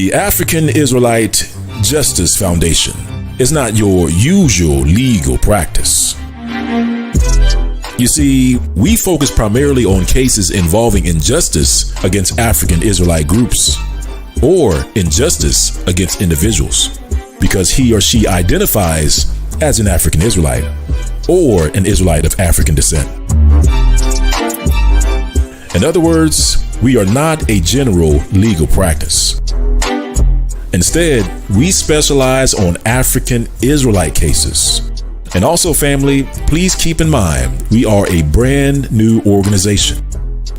The African Israelite Justice Foundation is not your usual legal practice. You see, we focus primarily on cases involving injustice against African Israelite groups or injustice against individuals because he or she identifies as an African Israelite or an Israelite of African descent. In other words, we are not a general legal practice. Instead, we specialize on African Israelite cases. And also, family, please keep in mind, we are a brand new organization,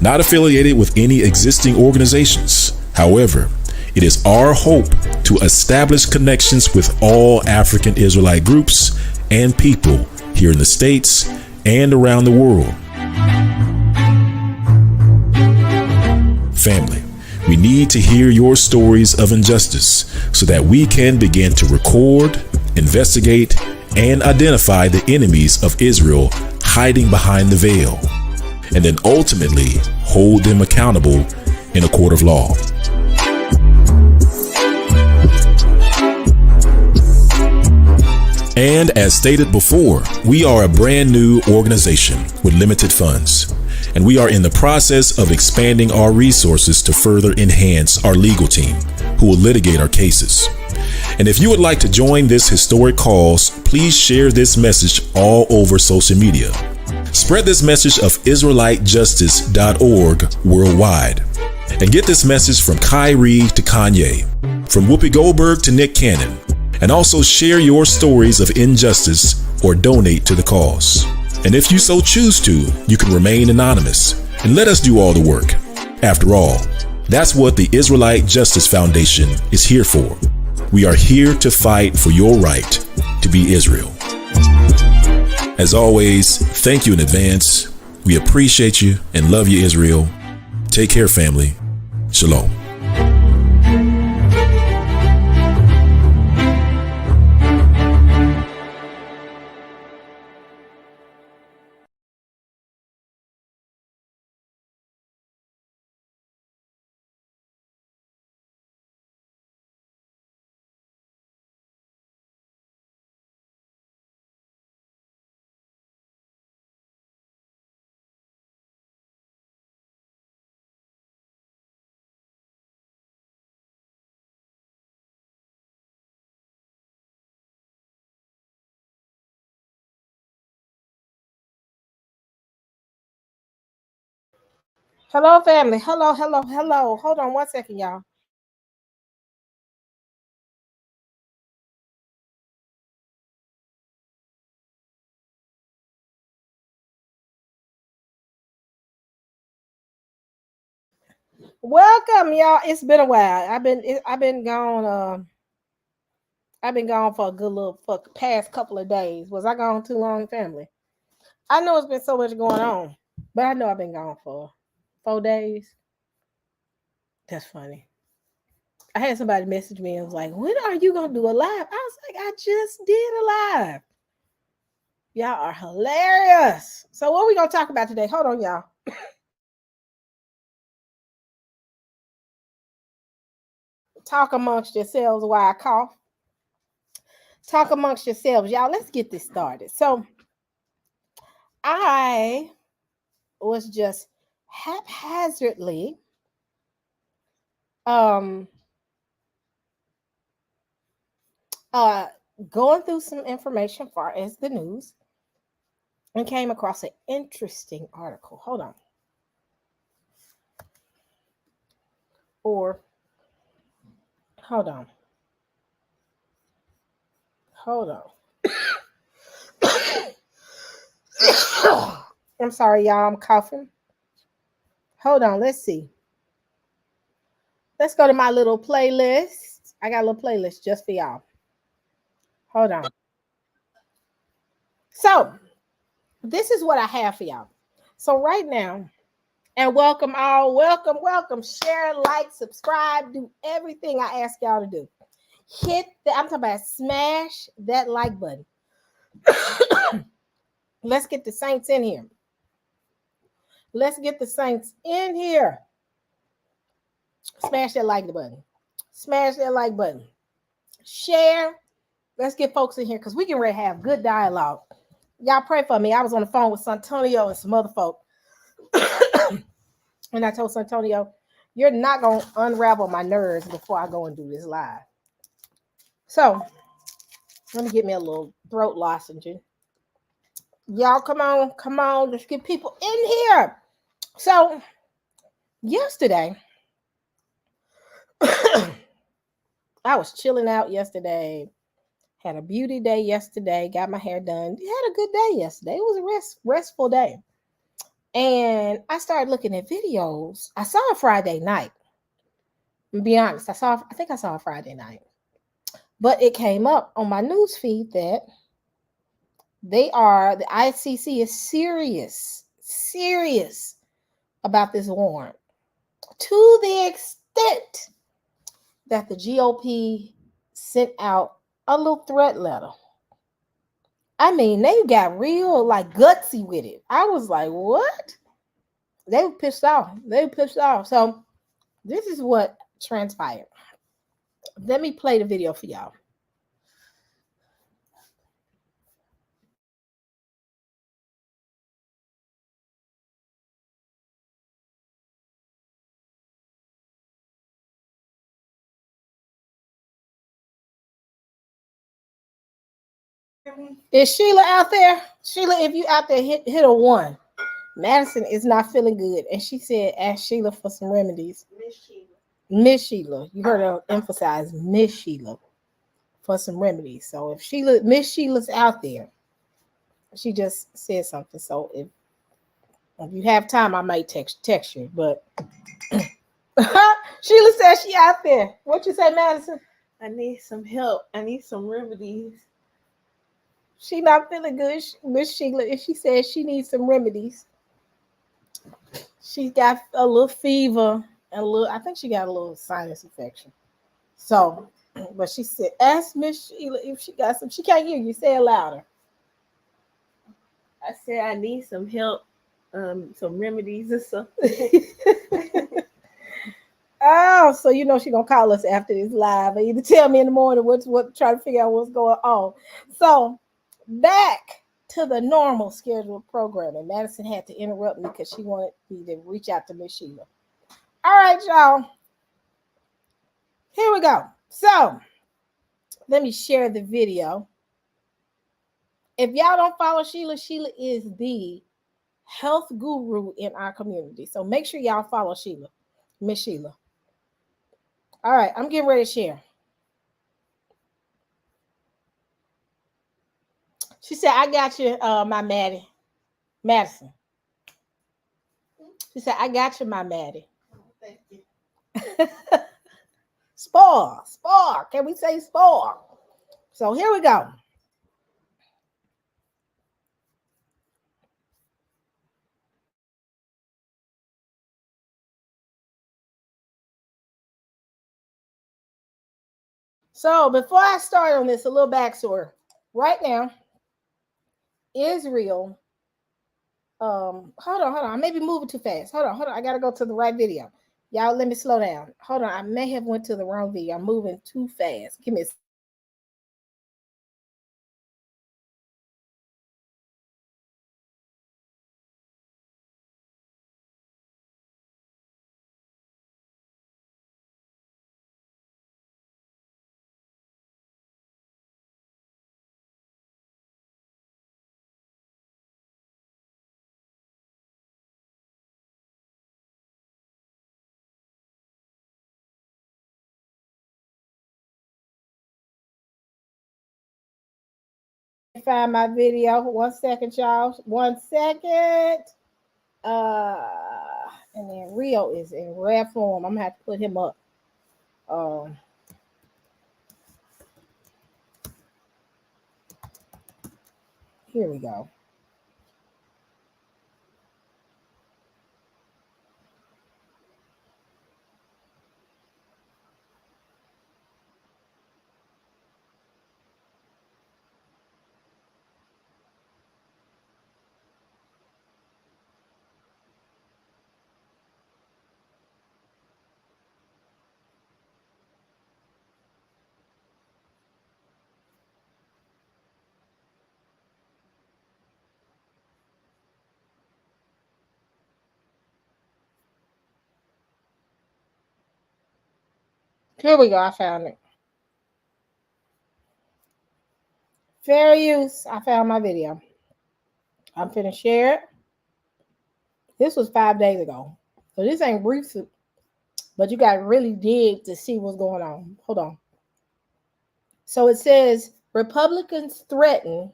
not affiliated with any existing organizations. However, it is our hope to establish connections with all African Israelite groups and people here in the States and around the world. Family, we need to hear your stories of injustice so that we can begin to record, investigate, and identify the enemies of Israel hiding behind the veil, and then ultimately hold them accountable in a court of law. And as stated before, we are a brand new organization with limited funds, and we are in the process of expanding our resources to further enhance our legal team, who will litigate our cases. And if you would like to join this historic cause, please share this message all over social media. Spread this message of IsraeliteJustice.org worldwide. And get this message from Kyrie to Kanye, from Whoopi Goldberg to Nick Cannon. And also share your stories of injustice or donate to the cause. And if you so choose to, you can remain anonymous and let us do all the work. After all, that's what the Israelite Justice Foundation is here for. We are here to fight for your right to be Israel. As always, thank you in advance. We appreciate you and love you, Israel. Take care, family. Shalom. Hello, family. Hello. Hold on 1 second, y'all. Welcome, y'all. It's been a while. I've been gone. I've been gone for a good little past couple of days. Was I gone too long, family? I know it's been so much going on, but I know I've been gone for 4 days. That's funny. I had somebody message me and was like, "When are you gonna do a live?" I was like, "I just did a live." Y'all are hilarious. So what are we gonna talk about today? Hold on, y'all. Talk amongst yourselves while I cough. Talk amongst yourselves, y'all. Let's get this started. So I was just haphazardly going through some information far as the news and came across an interesting article. Hold on. I'm sorry, y'all. I'm coughing. Hold on. Let's see. Let's go to my little playlist. I got a little playlist just for y'all. Hold on. So this is what I have for y'all. So right now, and welcome all. Welcome. Share, like, subscribe, do everything I ask y'all to do. I'm talking about smash that like button. Let's get the saints in here. Smash that like button. Smash that like button. Share. Let's get folks in here because we can ready to have good dialogue. Y'all pray for me. I was on the phone with Santonio and some other folk. And I told Santonio, you're not going to unravel my nerves before I go and do this live. So let me get me a little throat lozenge. Y'all, come on. Let's get people in here. So yesterday, I was chilling out yesterday. Had a beauty day yesterday. Got my hair done. Had a good day yesterday. It was a restful day. And I started looking at videos. I saw a Friday night. To be honest, I think I saw a Friday night. But it came up on my news feed that the ICC is serious about this warrant to the extent that the GOP sent out a little threat letter. I mean, they got real like gutsy with it. I was like, what? They were pissed off. So this is what transpired. Let me play the video for y'all. Is Sheila out there? Sheila, if you out there, hit a 1. Madison is not feeling good. And she said, ask Sheila for some remedies. Miss Sheila. You heard her emphasize Miss Sheila for some remedies. So if Miss Sheila's out there, she just said something. So if you have time, I might text you. But Sheila says she out there. What you say, Madison? I need some help. I need some remedies. She not feeling good, Miss Sheila. If she says she needs some remedies, she's got a little fever and I think she got a little sinus infection. So, but she said, ask Miss Sheila if she got some. She can't hear you. Say it louder. I said I need some help, some remedies or something. Oh, so you know she gonna call us after this live, or either tell me in the morning try to figure out what's going on. So back to the normal scheduled programming. Madison had to interrupt me because she wanted me to reach out to Miss Sheila. All right, y'all. Here we go. So let me share the video. If y'all don't follow Sheila, Sheila is the health guru in our community. So make sure y'all follow Sheila, Miss Sheila. All right, I'm getting ready to share. She said, I got you, my Maddie. Madison. She said, I got you, my Maddie. Thank you. Spore. Can we say spore? So here we go. So before I start on this, a little backstory. Right now, Israel, hold on. I may be moving too fast. Hold on. I gotta go to the right video. Y'all, let me slow down. Hold on. I may have went to the wrong video. I'm moving too fast. Give me a find my video. 1 second, y'all. 1 second. And then Rio is in rare form. I'm gonna have to put him up. Here we go. Here we go. I found it. Fair use. I found my video. I'm finna share it. This was 5 days ago. So this ain't recent, but you got to really dig to see what's going on. Hold on. So it says Republicans threaten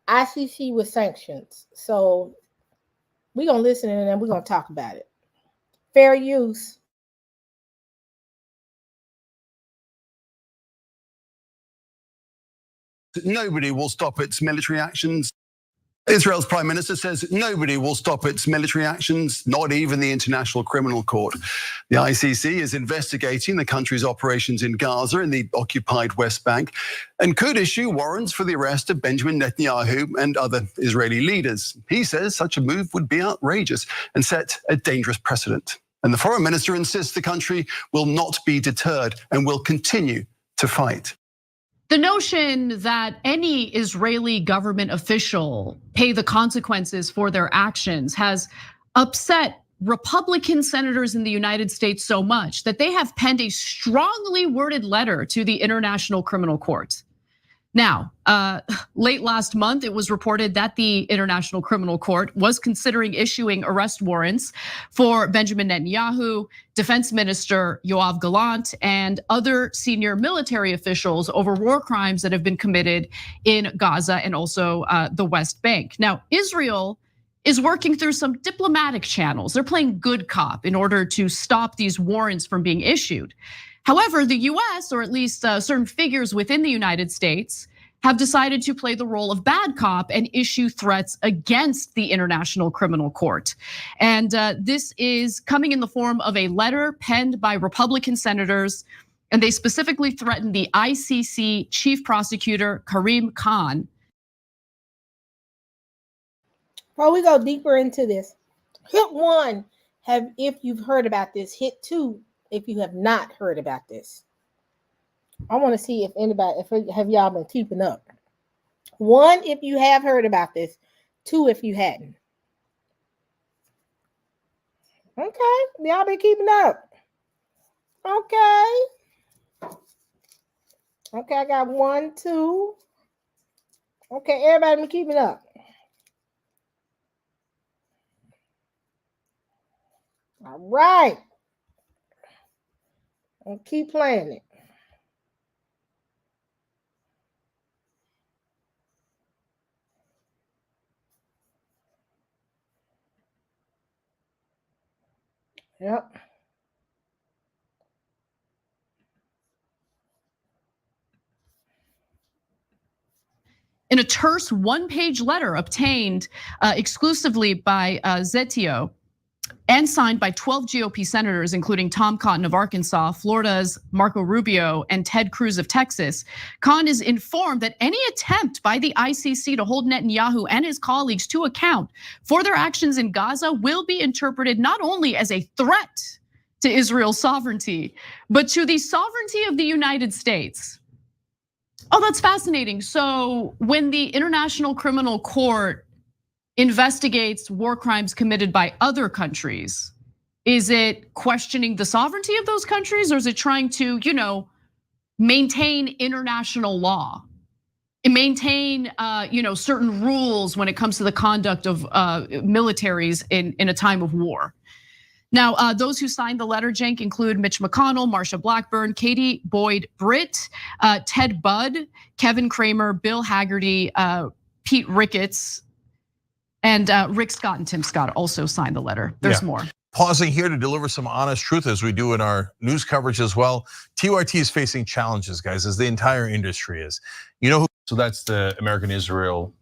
ICC with sanctions. So we're going to listen and then we're going to talk about it. Fair use. Nobody will stop its military actions. Israel's prime minister says nobody will stop its military actions, not even the International Criminal Court. The ICC is investigating the country's operations in Gaza and the occupied West Bank and could issue warrants for the arrest of Benjamin Netanyahu and other Israeli leaders. He says such a move would be outrageous and set a dangerous precedent. And the foreign minister insists the country will not be deterred and will continue to fight. The notion that any Israeli government official pay the consequences for their actions has upset Republican senators in the United States so much that they have penned a strongly worded letter to the International Criminal Court. Now, late last month, it was reported that the International Criminal Court was considering issuing arrest warrants for Benjamin Netanyahu, Defense Minister Yoav Gallant, and other senior military officials over war crimes that have been committed in Gaza and also the West Bank. Now, Israel is working through some diplomatic channels. They're playing good cop in order to stop these warrants from being issued. However, the US, or at least certain figures within the United States, have decided to play the role of bad cop and issue threats against the International Criminal Court. And this is coming in the form of a letter penned by Republican senators, and they specifically threatened the ICC chief prosecutor, Karim Khan. Before we go deeper into this, hit 1 if you've heard about this, hit 2 if you have not heard about this. I want to see if anybody, have y'all been keeping up. 1, if you have heard about this. 2, if you hadn't. Okay, y'all been keeping up. Okay. Okay, I got 1, 2. Okay, everybody been keeping up. All right. And keep playing it. Yep. In a terse one-page letter obtained exclusively by Zetio, and signed by 12 GOP senators, including Tom Cotton of Arkansas, Florida's Marco Rubio, and Ted Cruz of Texas, Khan is informed that any attempt by the ICC to hold Netanyahu and his colleagues to account for their actions in Gaza will be interpreted not only as a threat to Israel's sovereignty, but to the sovereignty of the United States. Oh, that's fascinating. So when the International Criminal Court investigates war crimes committed by other countries, is it questioning the sovereignty of those countries, or is it trying to, maintain international law and maintain, certain rules when it comes to the conduct of militaries in a time of war? Now, those who signed the letter, Cenk, include Mitch McConnell, Marsha Blackburn, Katie Boyd Britt, Ted Budd, Kevin Kramer, Bill Haggerty, Pete Ricketts, and Rick Scott and Tim Scott also signed the letter. There's more. Pausing here to deliver some honest truth as we do in our news coverage as well. TYT is facing challenges, guys, as the entire industry is. So that's the American Israel.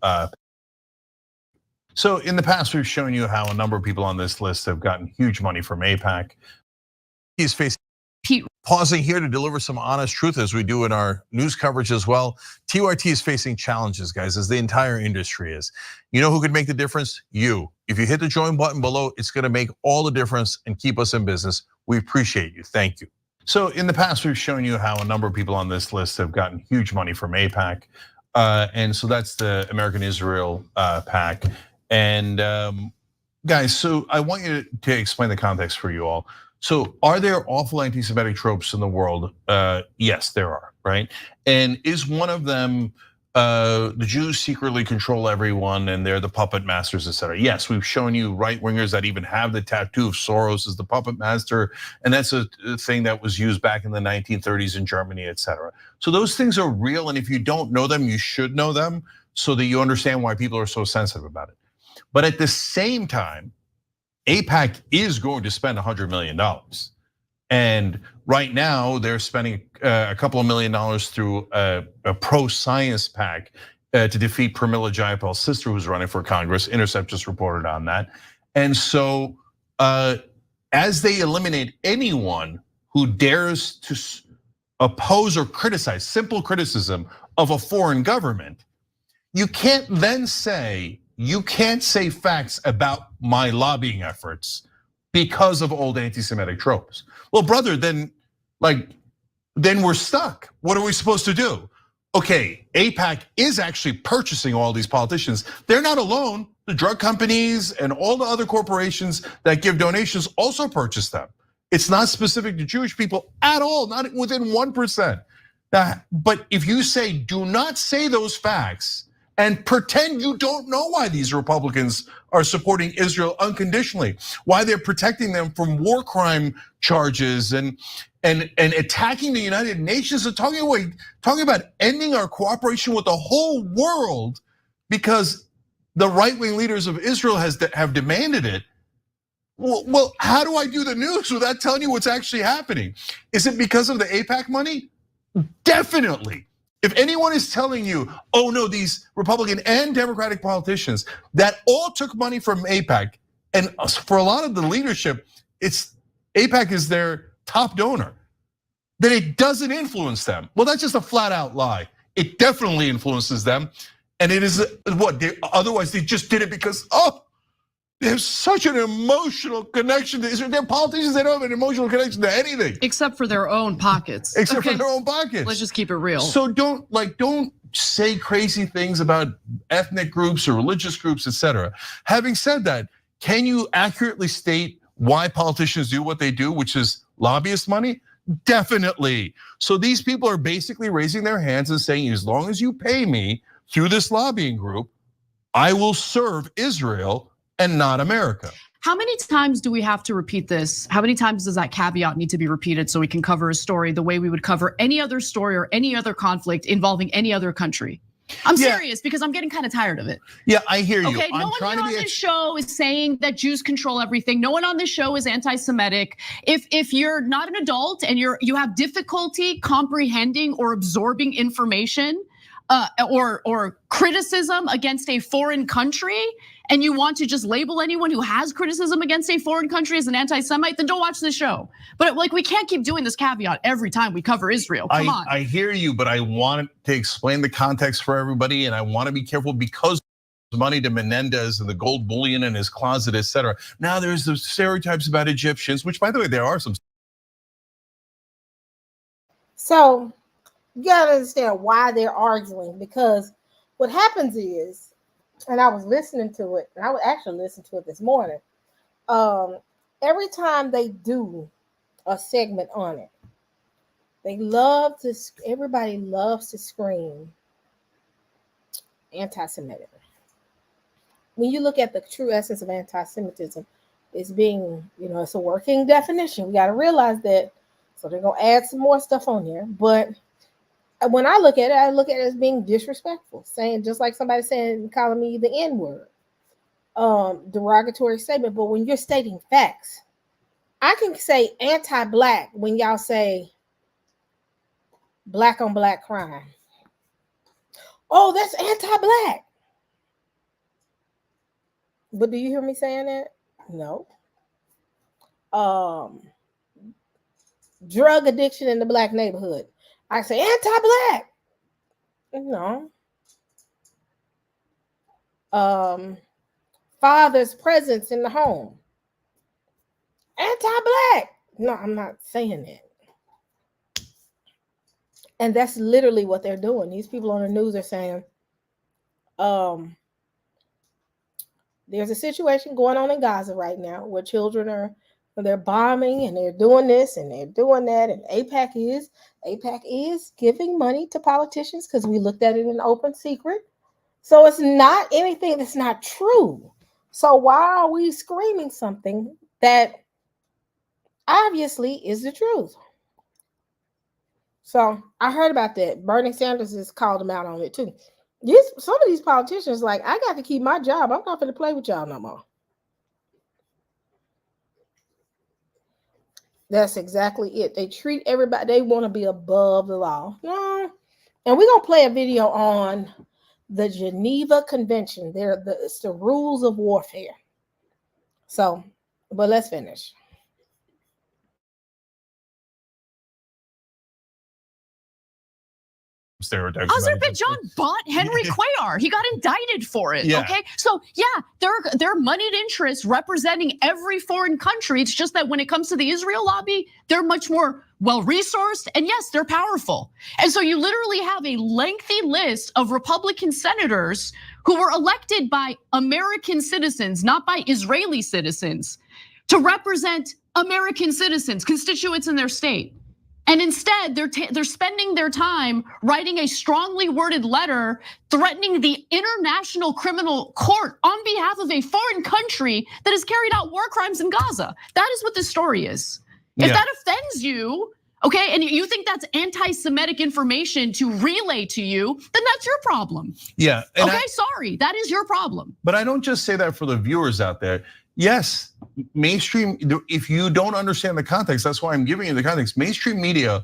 So in the past, we've shown you how a number of people on this list have gotten huge money from AIPAC. He's facing. Pausing here to deliver some honest truth as we do in our news coverage as well. TYT is facing challenges, guys, as the entire industry is. You know who could make the difference? You. If you hit the join button below, it's gonna make all the difference and keep us in business. We appreciate you, thank you. So in the past, we've shown you how a number of people on this list have gotten huge money from AIPAC. And so that's the American Israel PAC. And guys, so I want you to explain the context for you all. So are there awful anti-Semitic tropes in the world? Yes, there are, right? And is one of them the Jews secretly control everyone and they're the puppet masters, et cetera? Yes, we've shown you right-wingers that even have the tattoo of Soros as the puppet master. And that's a thing that was used back in the 1930s in Germany, et cetera. So those things are real. And if you don't know them, you should know them so that you understand why people are so sensitive about it. But at the same time, AIPAC is going to spend $100 million. And right now they're spending a couple of $1 million through a pro-science PAC to defeat Pramila Jayapal's sister who's running for Congress. Intercept just reported on that. And so as they eliminate anyone who dares to oppose or criticize, simple criticism of a foreign government, you can't then say, you can't say facts about my lobbying efforts because of old anti-Semitic tropes. Well, brother, then we're stuck. What are we supposed to do? Okay, AIPAC is actually purchasing all these politicians. They're not alone. The drug companies and all the other corporations that give donations also purchase them. It's not specific to Jewish people at all, not within 1%. But if you say, do not say those facts, and pretend you don't know why these Republicans are supporting Israel unconditionally, why they're protecting them from war crime charges and attacking the United Nations and talking about ending our cooperation with the whole world because the right-wing leaders of Israel have demanded it. Well, how do I do the news without telling you what's actually happening? Is it because of the AIPAC money? Definitely. If anyone is telling you, oh no, these Republican and Democratic politicians that all took money from AIPAC, and for a lot of the leadership, it's AIPAC is their top donor, then it doesn't influence them. Well, that's just a flat out lie. It definitely influences them. And it is what, otherwise they just did it because, there's such an emotional connection to Israel. They're politicians, they don't have an emotional connection to anything. Except for their own pockets. Except for their own pockets. Let's just keep it real. So don't say crazy things about ethnic groups or religious groups, et cetera. Having said that, can you accurately state why politicians do what they do, which is lobbyist money? Definitely. So these people are basically raising their hands and saying, as long as you pay me through this lobbying group, I will serve Israel and not America. How many times do we have to repeat this? How many times does that caveat need to be repeated so we can cover a story the way we would cover any other story or any other conflict involving any other country? I'm serious because I'm getting kind of tired of it. Yeah, I hear you. Okay, no one on this show is saying that Jews control everything. No one on this show is anti-Semitic. If you're not an adult and you have difficulty comprehending or absorbing information or criticism against a foreign country, and you want to just label anyone who has criticism against a foreign country as an anti-Semite, then don't watch this show. But we can't keep doing this caveat every time we cover Israel. Come on. I hear you, but I want to explain the context for everybody, and I want to be careful because money to Menendez and the gold bullion in his closet, et cetera. Now there's the stereotypes about Egyptians, which by the way, there are some. So you gotta understand why they're arguing, because what happens is, and I was listening to it, and I would actually listen to it this morning. Every time they do a segment on it, everybody loves to scream anti-Semitic. When you look at the true essence of anti-Semitism, it's being, it's a working definition. We got to realize that. So they're gonna add some more stuff on there, but when I look at it as being disrespectful, saying just like somebody saying, calling me the N-word, derogatory statement. But when you're stating facts, I can say anti-black when y'all say black on black crime. Oh, that's anti-black. But do you hear me saying that? No. Drug addiction in the black neighborhood. I say anti-black. No. Father's presence in the home. Anti-black. No, I'm not saying that. And that's literally what they're doing. These people on the news are saying, there's a situation going on in Gaza right now where children are they're bombing and they're doing this and they're doing that. And AIPAC is giving money to politicians because we looked at it in open secret. So it's not anything that's not true. So why are we screaming something that obviously is the truth? So I heard about that. Bernie Sanders has called them out on it too. Some of these politicians, like, I got to keep my job. I'm not going to play with y'all no more. That's exactly it. They treat everybody, they want to be above the law. No. And we're going to play a video on the Geneva Convention. It's the rules of warfare. So, but let's finish. Azerbaijan bought Henry Cuellar. He got indicted for it. Yeah. Okay, so yeah, they're moneyed interests representing every foreign country. It's just that when it comes to the Israel lobby, they're much more well-resourced, and yes, they're powerful. And so you literally have a lengthy list of Republican senators who were elected by American citizens, not by Israeli citizens, to represent American citizens, constituents in their state. And instead, they're spending their time writing a strongly worded letter threatening the International Criminal Court on behalf of a foreign country that has carried out war crimes in Gaza. That is what this story is. If that offends you, okay, and you think that's anti-Semitic information to relay to you, then that's your problem. Yeah. Okay, sorry, that is your problem. But I don't just say that for the viewers out there. Yes, mainstream, if you don't understand the context, that's why I'm giving you the context. Mainstream media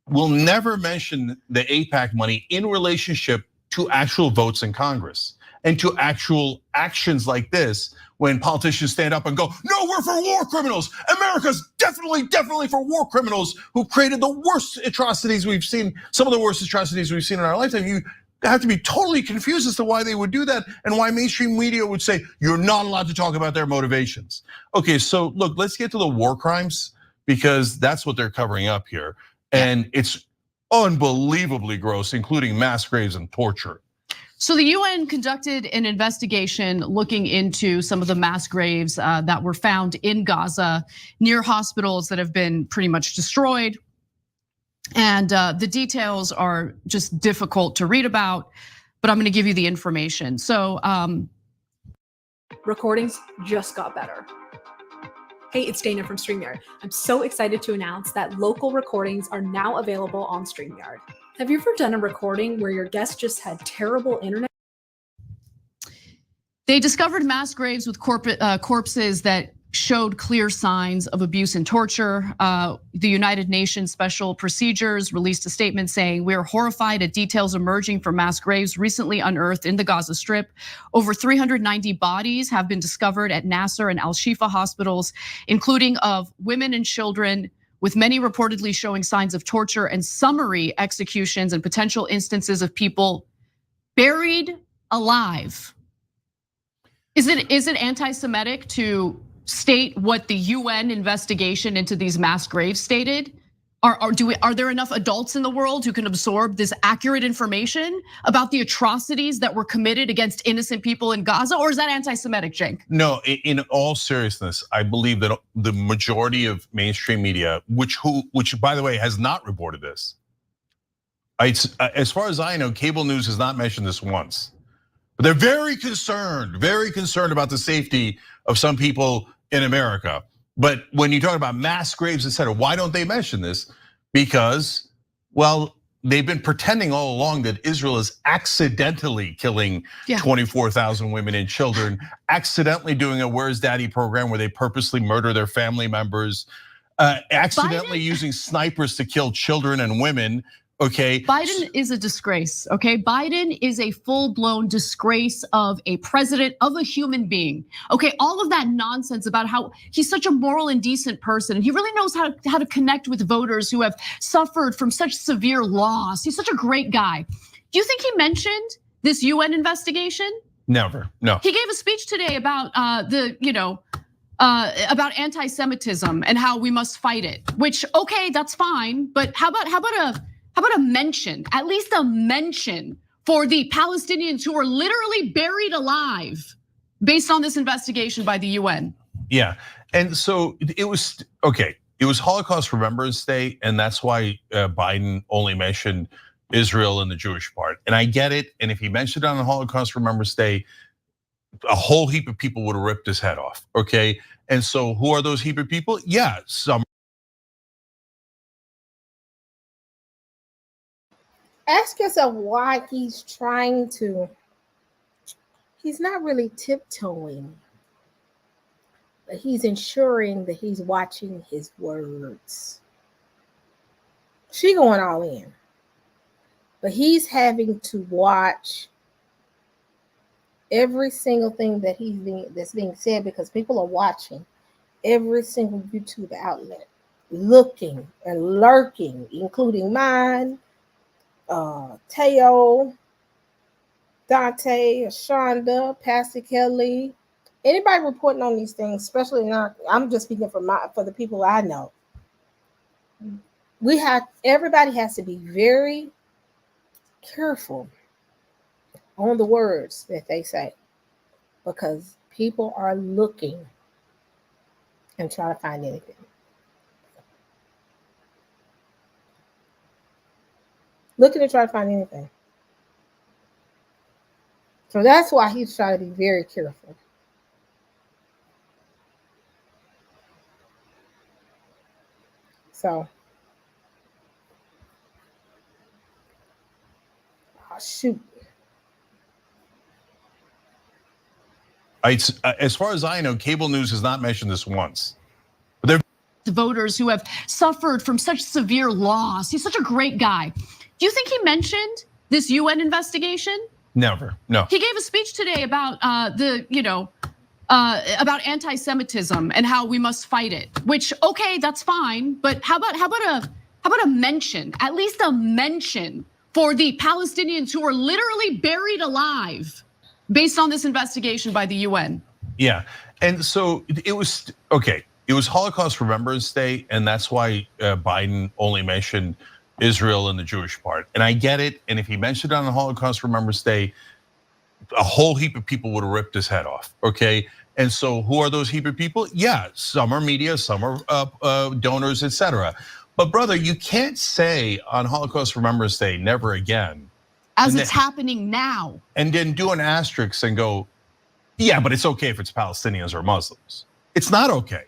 will never mention the AIPAC money in relationship to actual votes in Congress and to actual actions like this when politicians stand up and go, no, we're for war criminals. America's definitely for war criminals who created the worst atrocities we've seen, some of the worst atrocities we've seen in our lifetime. You have to be totally confused as to why they would do that and why mainstream media would say you're not allowed to talk about their motivations. Okay, so look, let's get to the war crimes because that's what they're covering up here. And it's unbelievably gross, including mass graves and torture. So the UN conducted an investigation looking into some of the mass graves that were found in Gaza near hospitals that have been pretty much destroyed. And the details are just difficult to read about, but I'm gonna give you the information. So recordings just got better. Hey, it's Dana from StreamYard. I'm so excited to announce that local recordings are now available on StreamYard. Have you ever done a recording where your guest just had terrible internet? They discovered mass graves with corpses that showed clear signs of abuse and torture. The United Nations Special Procedures released a statement saying, we are horrified at details emerging from mass graves recently unearthed in the Gaza Strip. Over 390 bodies have been discovered at Nasser and Al-Shifa hospitals, including of women and children, with many reportedly showing signs of torture and summary executions and potential instances of people buried alive. Is it anti-Semitic to state what the UN investigation into these mass graves stated? Are there enough adults in the world who can absorb this accurate information about the atrocities that were committed against innocent people in Gaza, or is that anti-Semitic, Cenk? No, in all seriousness, I believe that the majority of mainstream media, which by the way has not reported this, as far as I know, cable news has not mentioned this once. But they're very concerned about the safety of some people in America. But when you talk about mass graves, et cetera, why don't they mention this? Because, well, they've been pretending all along that Israel is accidentally killing 24,000 women and children, accidentally doing a Where's Daddy program where they purposely murder their family members, accidentally using snipers to kill children and women. Okay. Biden is a disgrace, okay? Biden is a full-blown disgrace of a president, of a human being. Okay, all of that nonsense about how he's such a moral and decent person. And he really knows how to connect with voters who have suffered from such severe loss. He's such a great guy. Do you think he mentioned this UN investigation? Never, no. He gave a speech today about about anti-Semitism and how we must fight it, which, okay, that's fine. But how about a mention, at least a mention for the Palestinians who are literally buried alive based on this investigation by the UN? Yeah, and so it was okay. It was Holocaust Remembrance Day, and that's why Biden only mentioned Israel and the Jewish part. And I get it. And if he mentioned it on Holocaust Remembrance Day, a whole heap of people would have ripped his head off. Okay, and so who are those heap of people? Yeah, some. Ask yourself why he's trying to. He's not really tiptoeing, but he's ensuring that he's watching his words. She going all in, but he's having to watch every single thing that that's being said, because people are watching every single YouTube outlet, looking and lurking, including mine, Teo, Dante, Shonda, Pastor Kelly, anybody reporting on these things, especially now. I'm just speaking for the people I know. Everybody has to be very careful on the words that they say, because people are looking and trying to find anything. Looking to try to find anything. So that's why he's trying to be very careful. So, shoot. As far as I know, cable news has not mentioned this once. But the voters who have suffered from such severe loss. He's such a great guy. Do you think he mentioned this UN investigation? Never, no. He gave a speech today about about anti-Semitism and how we must fight it. Which, okay, that's fine, but how about a mention, at least a mention for the Palestinians who are literally buried alive based on this investigation by the UN? Yeah, and so it was okay. It was Holocaust Remembrance Day, and that's why Biden only mentioned Israel and the Jewish part. And I get it. And if he mentioned it on Holocaust Remembrance Day, a whole heap of people would have ripped his head off. Okay, and so who are those heap of people? Yeah, some are media, some are donors, etc. But brother, you can't say on Holocaust Remembrance Day, never again, as it's happening now, and then do an asterisk and go, yeah, but it's okay if it's Palestinians or Muslims. It's not okay.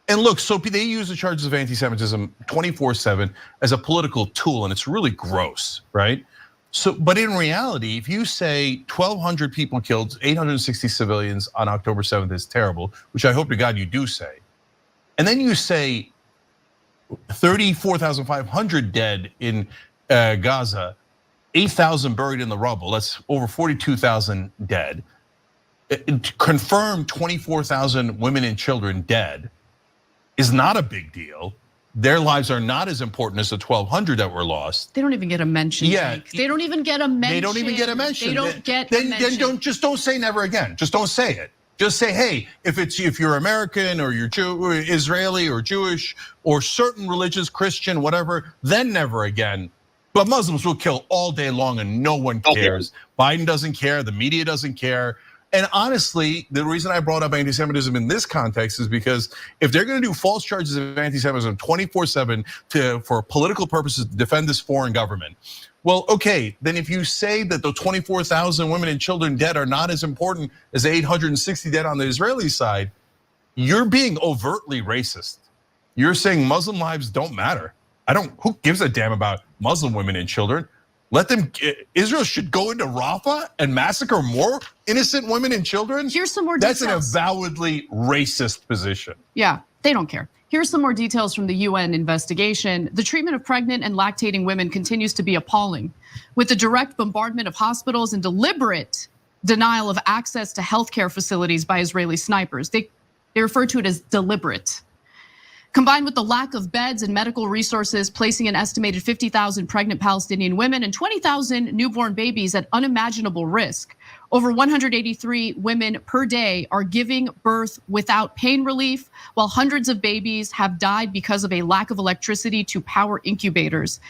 And look, so they use the charges of anti-Semitism 24/7 as a political tool, and it's really gross, right? So, but in reality, if you say 1,200 people killed, 860 civilians on October 7th is terrible, which I hope to God you do say, and then you say 34,500 dead in Gaza, 8,000 buried in the rubble, that's over 42,000 dead, confirmed 24,000 women and children dead, is not a big deal. Their lives are not as important as the 1,200 that were lost. They don't even get a mention. Yeah, they don't even get a mention. They don't even get a mention. They don't get a mention. Then don't say never again. Just don't say it. Just say, hey, if you're American or you're Israeli or Jewish or certain religious, Christian, whatever, then never again. But Muslims will kill all day long and no one cares. Biden doesn't care. The media doesn't care. And honestly, the reason I brought up anti-Semitism in this context is because if they're going to do false charges of anti-Semitism 24/7 for political purposes to defend this foreign government, well, okay, then if you say that the 24,000 women and children dead are not as important as the 860 dead on the Israeli side, you're being overtly racist. You're saying Muslim lives don't matter. Who gives a damn about Muslim women and children? Israel should go into Rafah and massacre more innocent women and children? Here's some more details. That's an avowedly racist position. Yeah, they don't care. Here's some more details from the UN investigation. The treatment of pregnant and lactating women continues to be appalling, with the direct bombardment of hospitals and deliberate denial of access to healthcare facilities by Israeli snipers. They refer to it as deliberate. Combined with the lack of beds and medical resources, placing an estimated 50,000 pregnant Palestinian women and 20,000 newborn babies at unimaginable risk. Over 183 women per day are giving birth without pain relief, while hundreds of babies have died because of a lack of electricity to power incubators.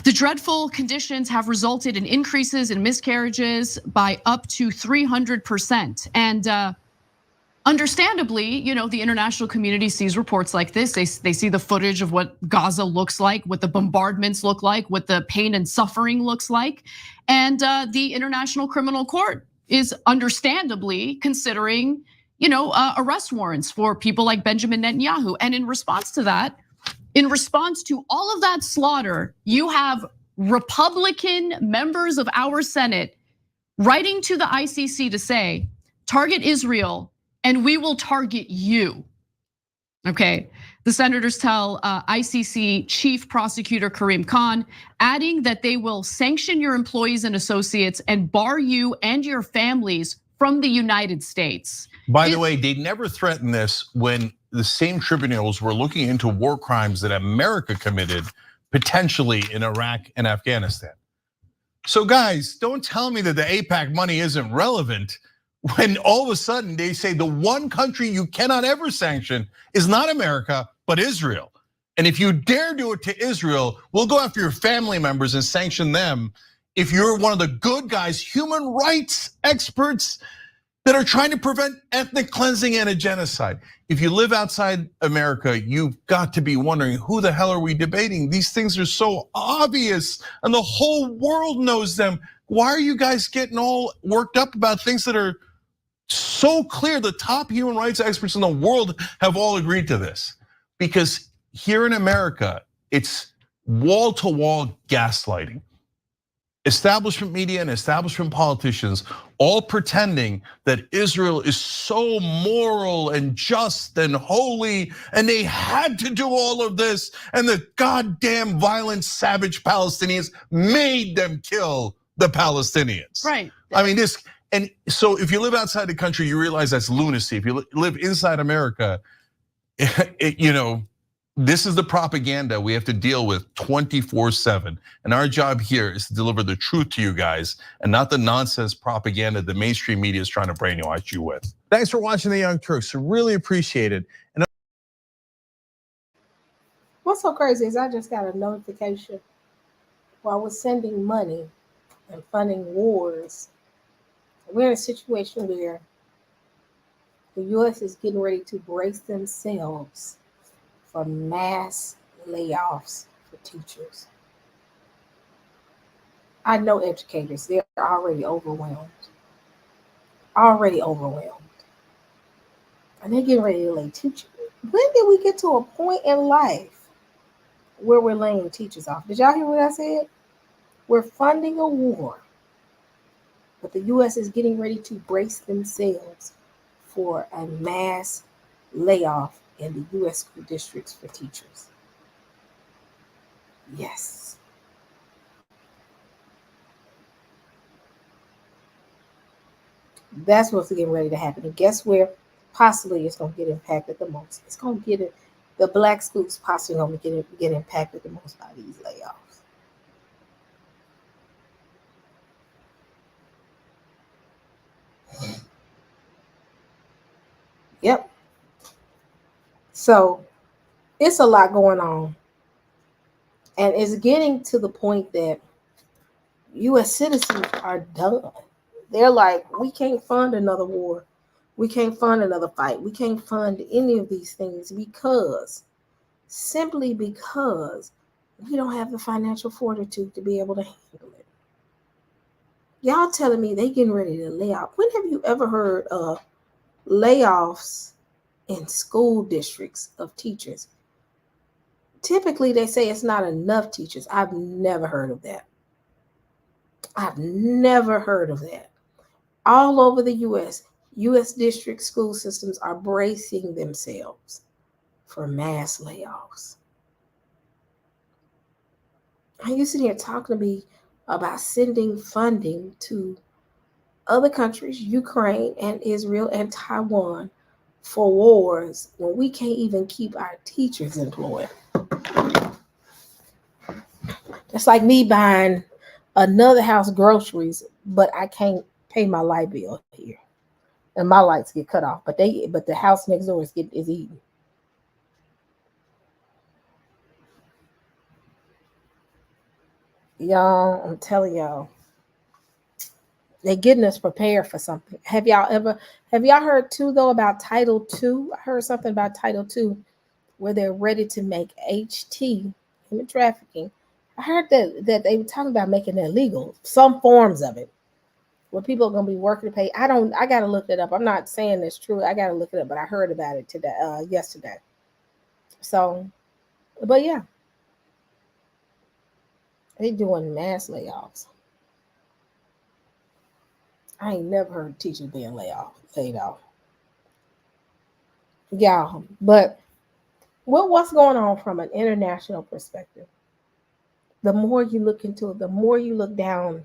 The dreadful conditions have resulted in increases in miscarriages by up to 300%. And Understandably, the international community sees reports like this. They see the footage of what Gaza looks like, what the bombardments look like, what the pain and suffering looks like. And the International Criminal Court is understandably considering, arrest warrants for people like Benjamin Netanyahu. And in response to that, in response to all of that slaughter, you have Republican members of our Senate writing to the ICC to say, target Israel and we will target you. Okay, the senators tell ICC Chief Prosecutor Karim Khan, adding that they will sanction your employees and associates and bar you and your families from the United States. By the way, they never threatened this when the same tribunals were looking into war crimes that America committed potentially in Iraq and Afghanistan. So guys, don't tell me that the AIPAC money isn't relevant when all of a sudden they say the one country you cannot ever sanction is not America, but Israel. And if you dare do it to Israel, we'll go after your family members and sanction them. If you're one of the good guys, human rights experts that are trying to prevent ethnic cleansing and a genocide. If you live outside America, you've got to be wondering, who the hell are we debating? These things are so obvious and the whole world knows them. Why are you guys getting all worked up about things that are so clear? The top human rights experts in the world have all agreed to this. Because here in America, it's wall-to-wall gaslighting. Establishment media and establishment politicians all pretending that Israel is so moral and just and holy, and they had to do all of this, and the goddamn violent, savage Palestinians made them kill the Palestinians. Right. I mean, this, and so if you live outside the country, you realize that's lunacy. If you live inside America, this is the propaganda we have to deal with 24/7. And our job here is to deliver the truth to you guys and not the nonsense propaganda the mainstream media is trying to brainwash you with. Thanks for watching The Young Turks. Really appreciate it. And what's so crazy is I just got a notification while we're sending money and funding wars. We're in a situation where the US is getting ready to brace themselves for mass layoffs for teachers. I know educators, they're already overwhelmed. And they're getting ready to lay teachers. When did we get to a point in life where we're laying teachers off? Did y'all hear what I said? We're funding a war, but the US is getting ready to brace themselves for a mass layoff in the US school districts for teachers. Yes. That's what's getting ready to happen. And guess where possibly it's going to get impacted the most? It's going to get it. The black schools possibly going to get impacted the most by these layoffs. Yep. So it's a lot going on. And it's getting to the point that US citizens are done. They're like, we can't fund another war. We can't fund another fight. We can't fund any of these things simply because we don't have the financial fortitude to be able to handle it. Y'all telling me they getting ready to lay off. When have you ever heard of layoffs in school districts of teachers? Typically, they say it's not enough teachers. I've never heard of that. All over the US district school systems are bracing themselves for mass layoffs. Are you sitting here talking to me about sending funding to other countries, Ukraine and Israel and Taiwan, for wars when we can't even keep our teachers employed? It's like me buying another house groceries, but I can't pay my light bill here, and my lights get cut off. But the house next door is eaten. Y'all, I'm telling y'all, They're getting us prepared for something. Have y'all heard too though about Title II? I heard something about Title II where they're ready to make HT, human trafficking. I heard that they were talking about making it illegal, some forms of it, where people are gonna be working to pay. I gotta look it up. I'm not saying it's true. I gotta look it up, but I heard about it today, yesterday. So, but yeah, they doing mass layoffs. I ain't never heard of teachers being laid off. Yeah, but what's going on from an international perspective? The more you look into it, the more you look down.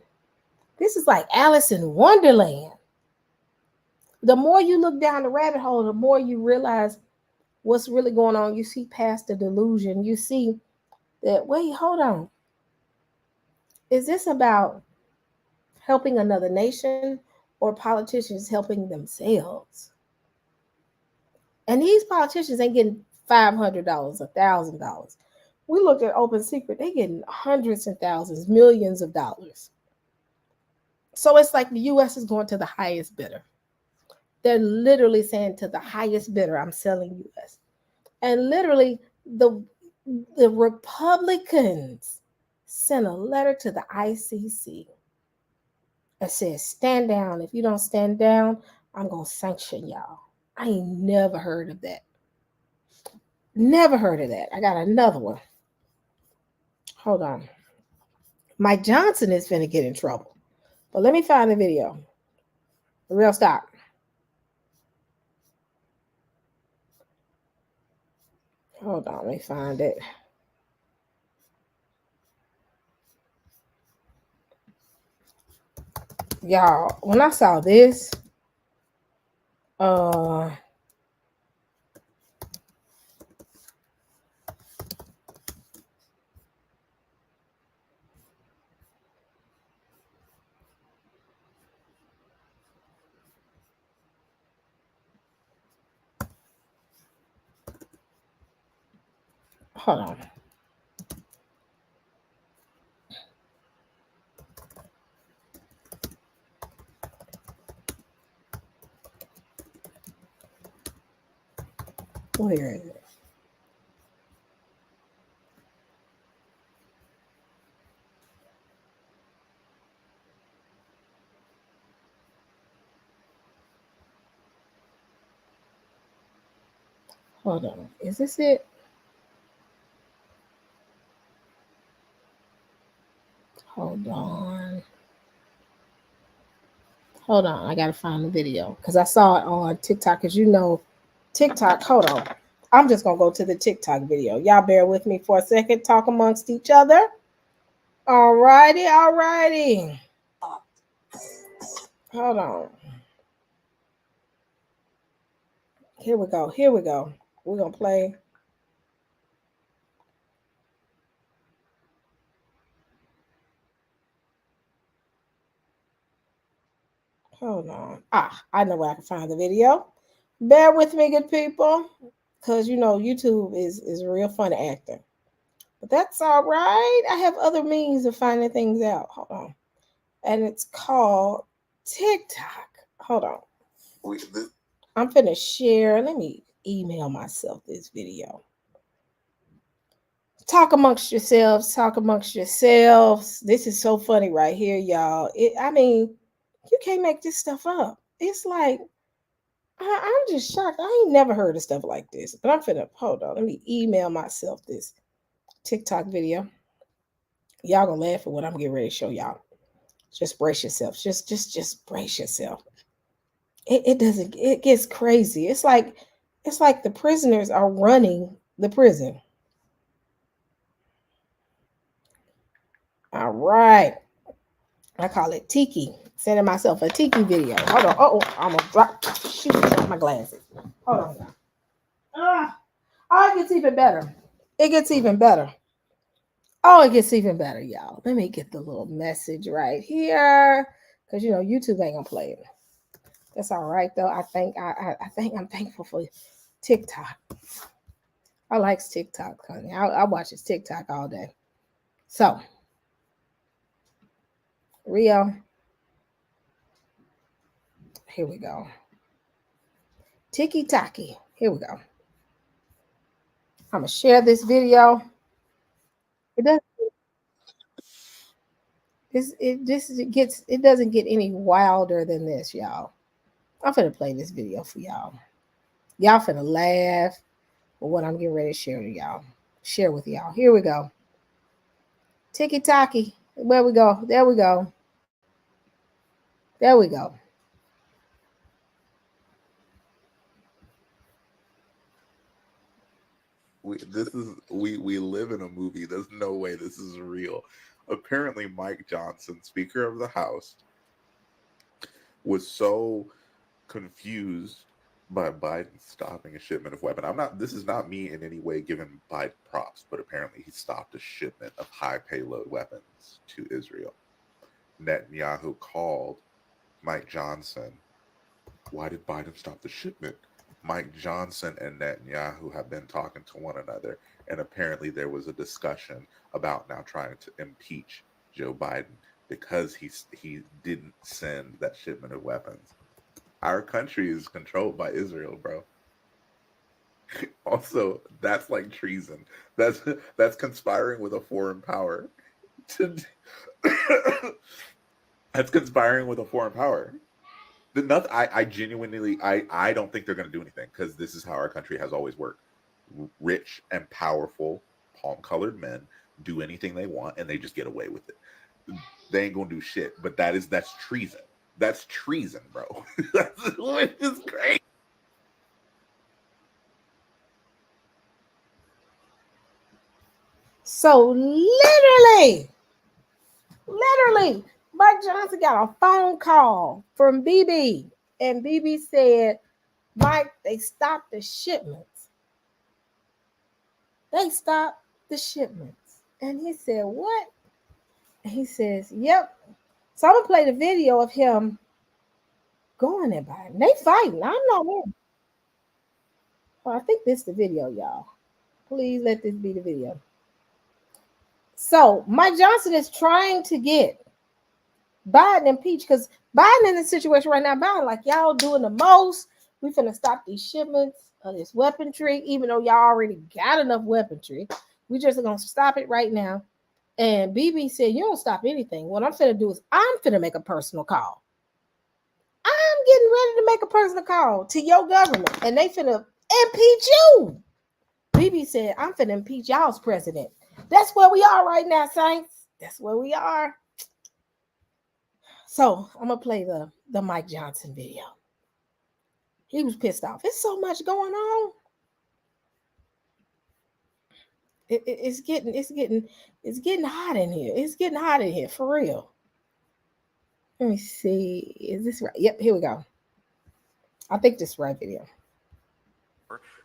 This is like Alice in Wonderland. The more you look down the rabbit hole, the more you realize what's really going on. You see past the delusion. You see that, wait, hold on. Is this about helping another nation or politicians helping themselves? And these politicians ain't getting $500, $1,000. We looked at Open Secret, they getting hundreds of thousands, millions of dollars. So it's like the U.S. is going to the highest bidder. They're literally saying to the highest bidder, I'm selling U.S. And literally the Republicans sent a letter to the ICC that says, stand down. If you don't stand down, I'm going to sanction y'all. I ain't never heard of that. Never heard of that. I got another one. Hold on. Mike Johnson is finna get in trouble. But let me find the video. Real stop. Hold on, let me find it. Y'all, when I saw this, hold on. Where is it? Hold on. Is this it? Hold on. Hold on. I got to find the video because I saw it on TikTok. Because you know, TikTok. Hold on. I'm just going to go to the TikTok video. Y'all bear with me for a second. Talk amongst each other. All righty. All righty. Hold on. Here we go. Here we go. We're going to play. Hold on. I know where I can find the video. Bear with me, good people. Because, you know, YouTube is a real fun actor. But that's all right. I have other means of finding things out. Hold on. And it's called TikTok. Hold on. I'm finna share. Let me email myself this video. Talk amongst yourselves. Talk amongst yourselves. This is so funny right here, y'all. I mean, you can't make this stuff up. It's like, I'm just shocked. I ain't never heard of stuff like this. But I'm finna, hold on. Let me email myself this TikTok video. Y'all gonna laugh at what I'm getting ready to show y'all. Just brace yourself. Just brace yourself. It gets crazy. It's like the prisoners are running the prison. All right. I call it Tiki. Sending myself a Tiki video. Hold on. Oh, I'm gonna drop my glasses. Hold on. Oh, it gets even better. It gets even better. Oh, it gets even better, y'all. Let me get the little message right here. Because you know, YouTube ain't gonna play it. That's all right though. I think I'm thankful for TikTok. I like TikTok, honey. I watch his TikTok all day. So, Rio, Here we go. Tiki-taki. Here we go. I'm gonna share this video. It doesn't get any wilder than this, y'all. I'm finna play this video for y'all. Y'all finna laugh with what I'm getting ready to share to y'all. Share with y'all. Here we go. Tiki-taki. Where we go? There we go. There we go. We live in a movie. There's no way this is real. Apparently, Mike Johnson, Speaker of the House, was so confused by Biden stopping a shipment of weapons. This is not me in any way giving Biden props, but apparently he stopped a shipment of high payload weapons to Israel. Netanyahu called Mike Johnson. Why did Biden stop the shipment? Mike Johnson and Netanyahu have been talking to one another, and apparently there was a discussion about now trying to impeach Joe Biden because he didn't send that shipment of weapons. Our country is controlled by Israel, bro. Also, that's like treason. That's conspiring with a foreign power. That's conspiring with a foreign power. I genuinely don't think they're going to do anything because this is how our country has always worked. Rich and powerful, palm-colored men do anything they want and they just get away with it. They ain't going to do shit. But that's treason. That's treason, bro. Which is great. So literally, Mike Johnson got a phone call from BB, and BB said, Mike, they stopped the shipments. They stopped the shipments. And he said, what? And he says, yep. So I'm going to play the video of him going at Biden. They fighting. I'm not in. Well, I think this is the video, y'all. Please let this be the video. So Mike Johnson is trying to get Biden impeached because Biden in this situation right now, Biden like, y'all doing the most. We finna stop these shipments of this weaponry, even though y'all already got enough weaponry. We just gonna stop it right now. And BB said, you don't stop anything. What I'm finna do is I'm finna make a personal call. I'm getting ready to make a personal call to your government, and they finna impeach you. BB said, I'm finna impeach y'all's president. That's where we are right now, Saints. That's where we are. So I'm gonna play the Mike Johnson video. He was pissed off. There's so much going on. It's getting hot in here. It's getting hot in here for real. Let me see. Is this right? Yep, here we go. I think this is the right video.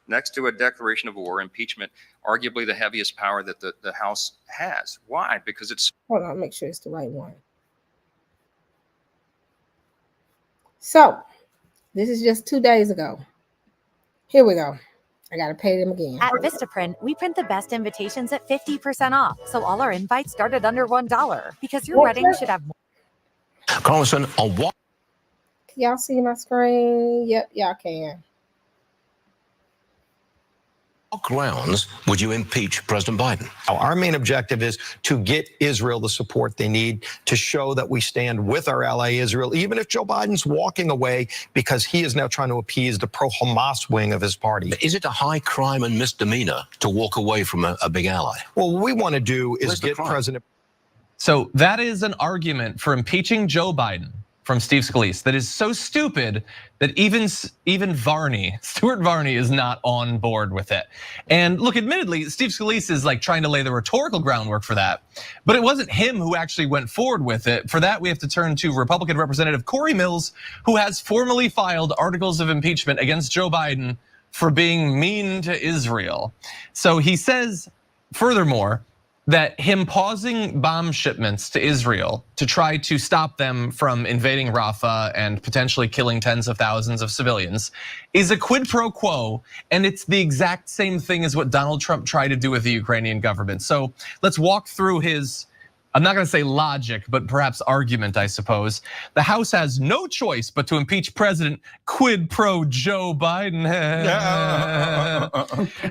Next to a declaration of war, impeachment, arguably the heaviest power that the House has. Why? Because it's... Hold on, make sure it's the right one. So, this is just 2 days ago. Here we go. I got to pay them again. At Vistaprint, we print the best invitations at 50% off. So all our invites start at under $1 because your wedding should have more. Congressman, on what? Can y'all see my screen? Yep, y'all can. What grounds would you impeach President Biden? Our main objective is to get Israel the support they need to show that we stand with our ally Israel, even if Joe Biden's walking away because he is now trying to appease the pro-Hamas wing of his party. Is it a high crime and misdemeanor to walk away from a big ally? Well, what we want to do is get President. So that is an argument for impeaching Joe Biden from Steve Scalise that is so stupid that even Stuart Varney is not on board with it. And look, admittedly, Steve Scalise is like trying to lay the rhetorical groundwork for that, but it wasn't him who actually went forward with it. For that, we have to turn to Republican Representative Corey Mills, who has formally filed articles of impeachment against Joe Biden for being mean to Israel. So he says, furthermore, that him pausing bomb shipments to Israel to try to stop them from invading Rafah and potentially killing tens of thousands of civilians is a quid pro quo, and it's the exact same thing as what Donald Trump tried to do with the Ukrainian government. So let's walk through his I'm not going to say logic, but perhaps argument, I suppose. The House has no choice but to impeach President quid pro Joe Biden.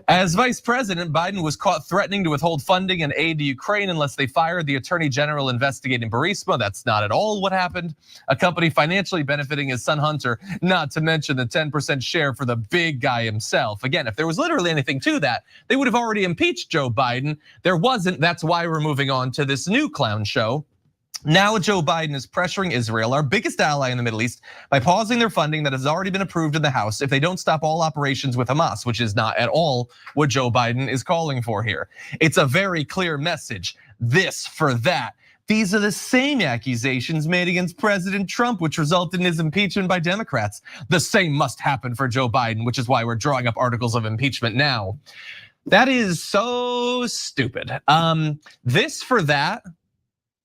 As vice president, Biden was caught threatening to withhold funding and aid to Ukraine unless they fired the attorney general investigating Burisma. That's not at all what happened. A company financially benefiting his son Hunter, not to mention the 10% share for the big guy himself. Again, if there was literally anything to that, they would have already impeached Joe Biden. There wasn't. That's why we're moving on to this new clown show. Now Joe Biden is pressuring Israel, our biggest ally in the Middle East, by pausing their funding that has already been approved in the House if they don't stop all operations with Hamas, which is not at all what Joe Biden is calling for here. It's a very clear message, this for that. These are the same accusations made against President Trump, which resulted in his impeachment by Democrats. The same must happen for Joe Biden, which is why we're drawing up articles of impeachment now. That is so stupid. This for that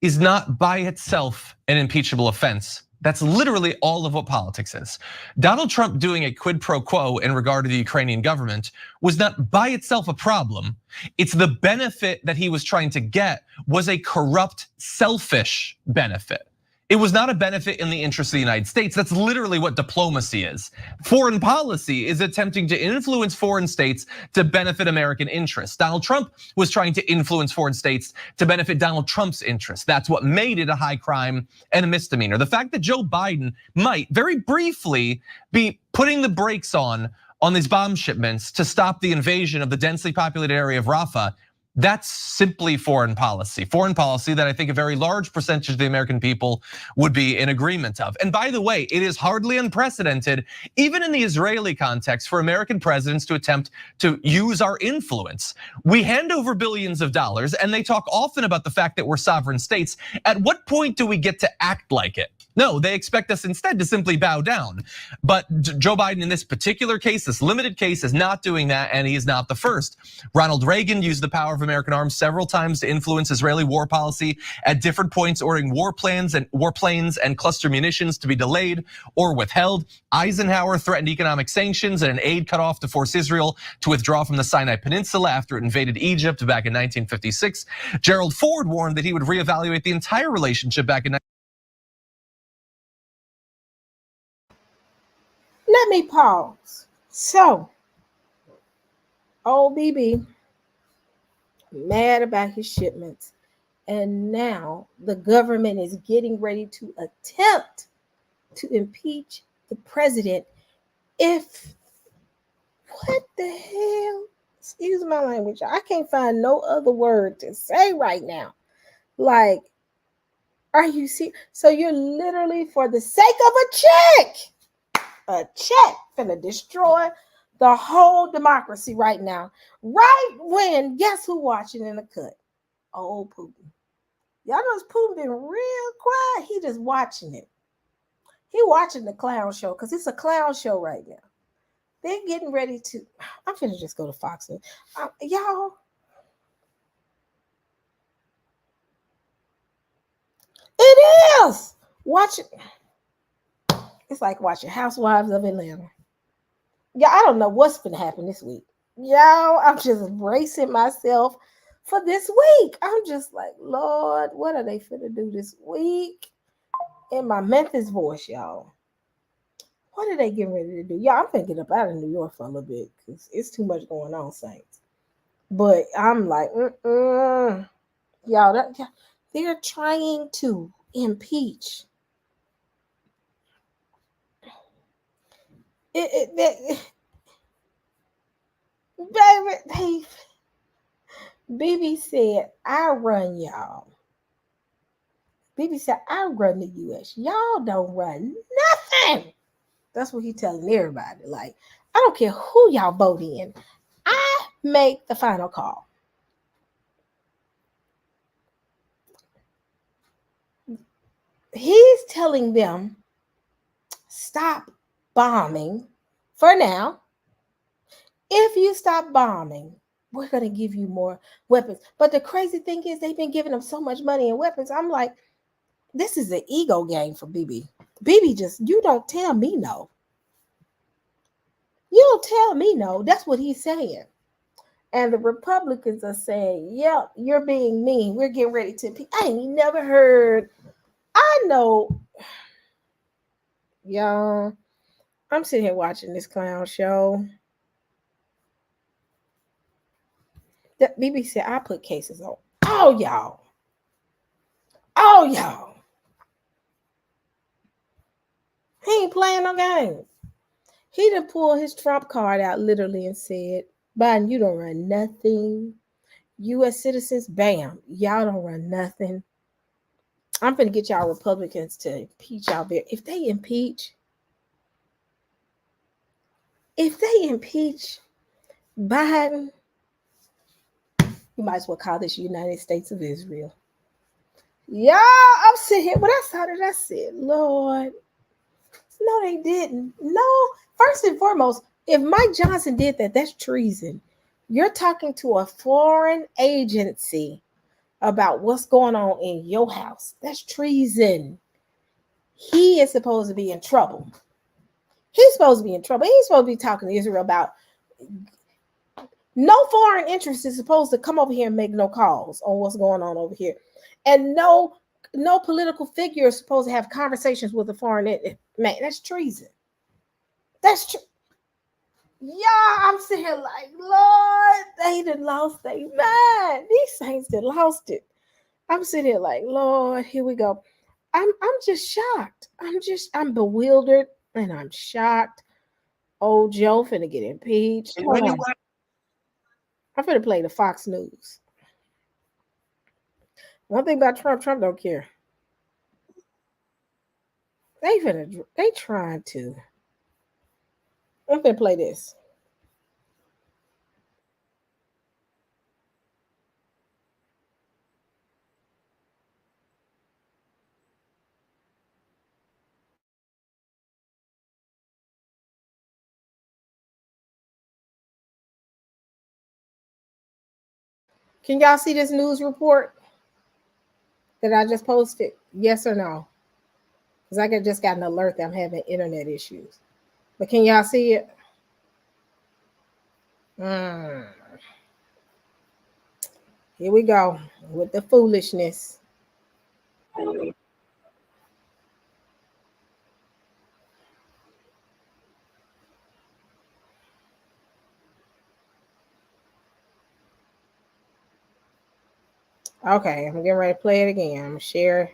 is not by itself an impeachable offense. That's literally all of what politics is. Donald Trump doing a quid pro quo in regard to the Ukrainian government was not by itself a problem. It's the benefit that he was trying to get was a corrupt, selfish benefit. It was not a benefit in the interest of the United States. That's literally what diplomacy is. Foreign policy is attempting to influence foreign states to benefit American interests. Donald Trump was trying to influence foreign states to benefit Donald Trump's interests. That's what made it a high crime and a misdemeanor. The fact that Joe Biden might very briefly be putting the brakes on these bomb shipments to stop the invasion of the densely populated area of Rafah, that's simply foreign policy that I think a very large percentage of the American people would be in agreement of. And by the way, it is hardly unprecedented, even in the Israeli context, for American presidents to attempt to use our influence. We hand over billions of dollars and they talk often about the fact that we're sovereign states. At what point do we get to act like it? No, they expect us instead to simply bow down. But Joe Biden in this particular case, this limited case, is not doing that, and he is not the first. Ronald Reagan used the power of American arms several times to influence Israeli war policy at different points, ordering war planes and cluster munitions to be delayed or withheld. Eisenhower threatened economic sanctions and an aid cutoff to force Israel to withdraw from the Sinai Peninsula after it invaded Egypt back in 1956. Gerald Ford warned that he would reevaluate the entire relationship back in. Let me pause. So, old BB mad about his shipments, and now the government is getting ready to attempt to impeach the president. What the hell? Excuse my language. I can't find no other word to say right now. Like, are you serious? So you're literally, for the sake of a check finna destroy the whole democracy right now. Right when, guess who watching in the cut? Old Putin. Y'all notice Putin been real quiet. He just watching it. He watching the clown show because it's a clown show right now. They're getting ready to, I'm finna just go to Fox News. Y'all, it is. Watch it. It's like watching Housewives of Atlanta. Yeah, I don't know what's gonna happen this week. Y'all, I'm just bracing myself for this week. I'm just like, Lord, what are they finna do this week? In my Memphis voice, y'all. What are they getting ready to do? Yeah, I'm finna get up out of New York for a little bit because it's too much going on, Saints. But I'm like, y'all, they're trying to impeach. BB said, I run y'all. BB said, I run the US. Y'all don't run nothing. That's what he's telling everybody. Like, I don't care who y'all vote in. I make the final call. He's telling them, stop bombing for now. If you stop bombing, we're going to give you more weapons. But the crazy thing is they've been giving them so much money and weapons. I'm like, this is an ego game for BB. BB just, you don't tell me no. You don't tell me no. That's what he's saying. And the Republicans are saying, yep, you're being mean. We're getting ready to impeach. I ain't never heard. I know, y'all, I'm sitting here watching this clown show. The BBC, I put cases on all y'all. All y'all. He ain't playing no game. He done pulled his Trump card out literally and said, Biden, you don't run nothing. U.S. citizens, bam, y'all don't run nothing. I'm finna get y'all Republicans to impeach y'all there. If they impeach Biden, you might as well call this United States of Israel. Yeah, I'm sitting here. When I saw that, I said, Lord, no, they didn't. No, first and foremost, if Mike Johnson did that, that's treason. You're talking to a foreign agency about what's going on in your house. That's treason. He is supposed to be in trouble. He's supposed to be in trouble. He's supposed to be talking to Israel about no foreign interest is supposed to come over here and make no calls on what's going on over here. And no political figure is supposed to have conversations with a foreign man. That's treason. That's true. Yeah, I'm sitting here like, Lord, they done lost their mind. These saints done lost it. I'm sitting here like, Lord, here we go. I'm just shocked. I'm bewildered and I'm shocked. Old Joe finna get impeached. I'm finna play the Fox News. One thing about Trump don't care. They trying to. I'm finna play this. Can y'all see this news report that I just posted? Yes or no? Because I just got an alert that I'm having internet issues. But can y'all see it? Here we go with the foolishness. Okay, I'm getting ready to play it again. I'm going to share.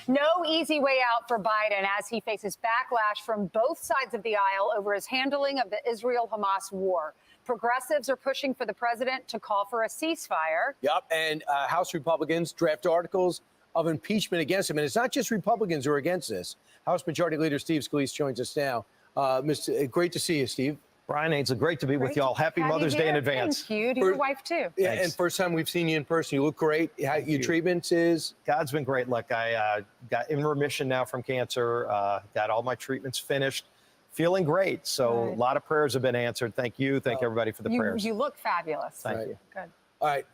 No easy way out for Biden as he faces backlash from both sides of the aisle over his handling of the Israel-Hamas war. Progressives are pushing for the president to call for a ceasefire. Yep, and House Republicans draft articles of impeachment against him. And it's not just Republicans who are against this. House Majority Leader Steve Scalise joins us now. Great to see you, Steve. Brian, it's great to be with y'all. Happy Mother's Day in advance. Thank you. To your wife, too. Yeah, and first time we've seen you in person. You look great. Your treatments is? God's been great. Look, I got in remission now from cancer. Got all my treatments finished. Feeling great. So a lot of prayers have been answered. Thank you. Thank everybody for the prayers. You look fabulous. Thank you. Good. All right.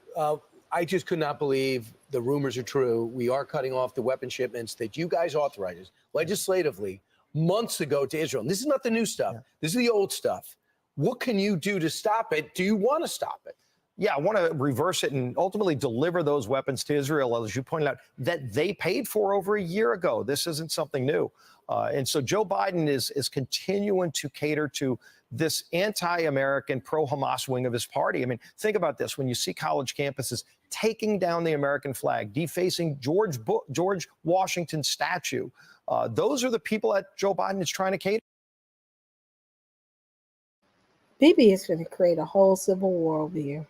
I just could not believe the rumors are true. We are cutting off the weapon shipments that you guys authorized legislatively months ago to Israel. And this is not the new stuff. Yeah. This is the old stuff. What can you do to stop it? Do you want to stop it? Yeah, I want to reverse it and ultimately deliver those weapons to Israel, as you pointed out, that they paid for over a year ago. This isn't something new. And so Joe Biden is continuing to cater to this anti-American, pro-Hamas wing of his party. I mean, think about this. When you see college campuses taking down the American flag, defacing George Washington's statue, those are the people that Joe Biden is trying to cater. BB is going to create a whole civil war over here.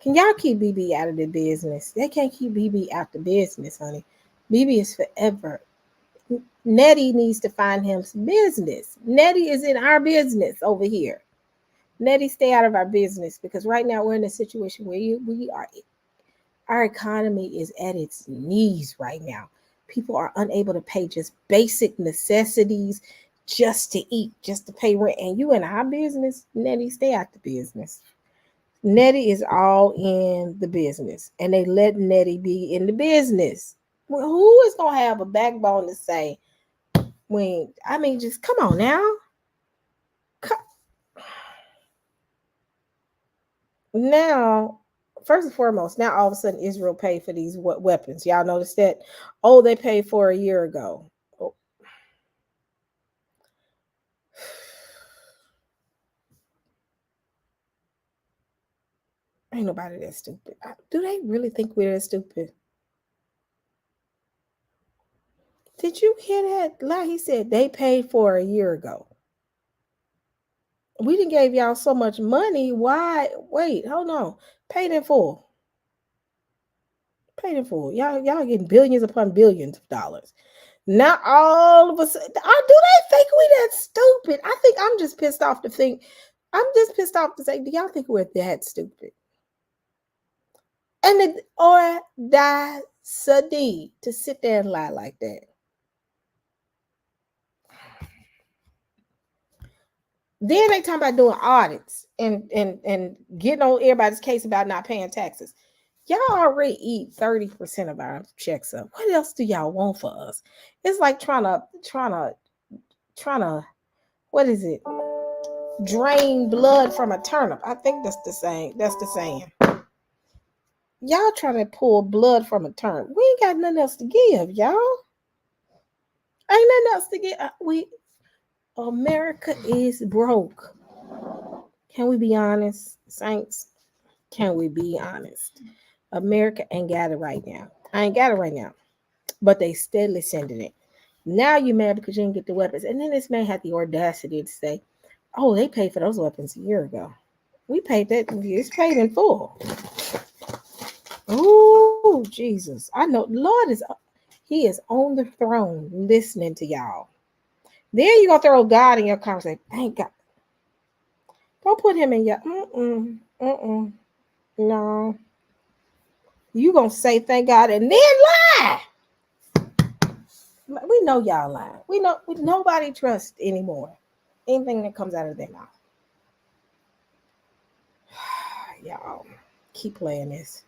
Can y'all keep BB out of the business? They can't keep BB out the business, honey. BB is forever. Nettie needs to find him some business. Nettie is in our business over here. Nettie, stay out of our business, because right now we're in a situation where our economy is at its knees right now. People are unable to pay just basic necessities just to eat, just to pay rent. And you in our business, Nettie, stay out the business. Nettie is all in the business, and they let Nettie be in the business. Who is gonna have a backbone to say when? I mean, just come on now. Now, first and foremost, now all of a sudden Israel paid for these weapons. Y'all notice that? Oh, they paid for a year ago. Oh. Ain't nobody that stupid. Do they really think we're that stupid? Did you hear that? Like he said, they paid for a year ago. We didn't give y'all so much money. Why? Wait, hold on. Paid in full. Paid in full. Y'all getting billions upon billions of dollars. Now all of a sudden, do they think we that stupid? I think I'm just pissed off to think. I'm just pissed off to say, do y'all think we're that stupid? And it, or die Sadi to sit there and lie like that. Then they talking about doing audits and getting on everybody's case about not paying taxes. Y'all already eat 30% of our checks up. What else do y'all want for us? It's like trying to, what is it? Drain blood from a turnip. I think that's the saying. That's the saying. Y'all trying to pull blood from a turnip. We ain't got nothing else to give, y'all. Ain't nothing else to give. America is broke. Can we be honest, Saints? Can we be honest? America ain't got it right now. I ain't got it right now. But they steadily sending it. Now you mad because you didn't get the weapons. And then this man had the audacity to say, oh, they paid for those weapons a year ago. We paid that. It's paid in full. Oh, Jesus. I know. Lord he is on the throne listening to y'all. Then you're going to throw God in your conversation. Thank God. Don't put him in your, no. You going to say thank God and then lie. We know y'all lying. We know nobody trusts anymore. Anything that comes out of their mouth. Y'all keep playing this.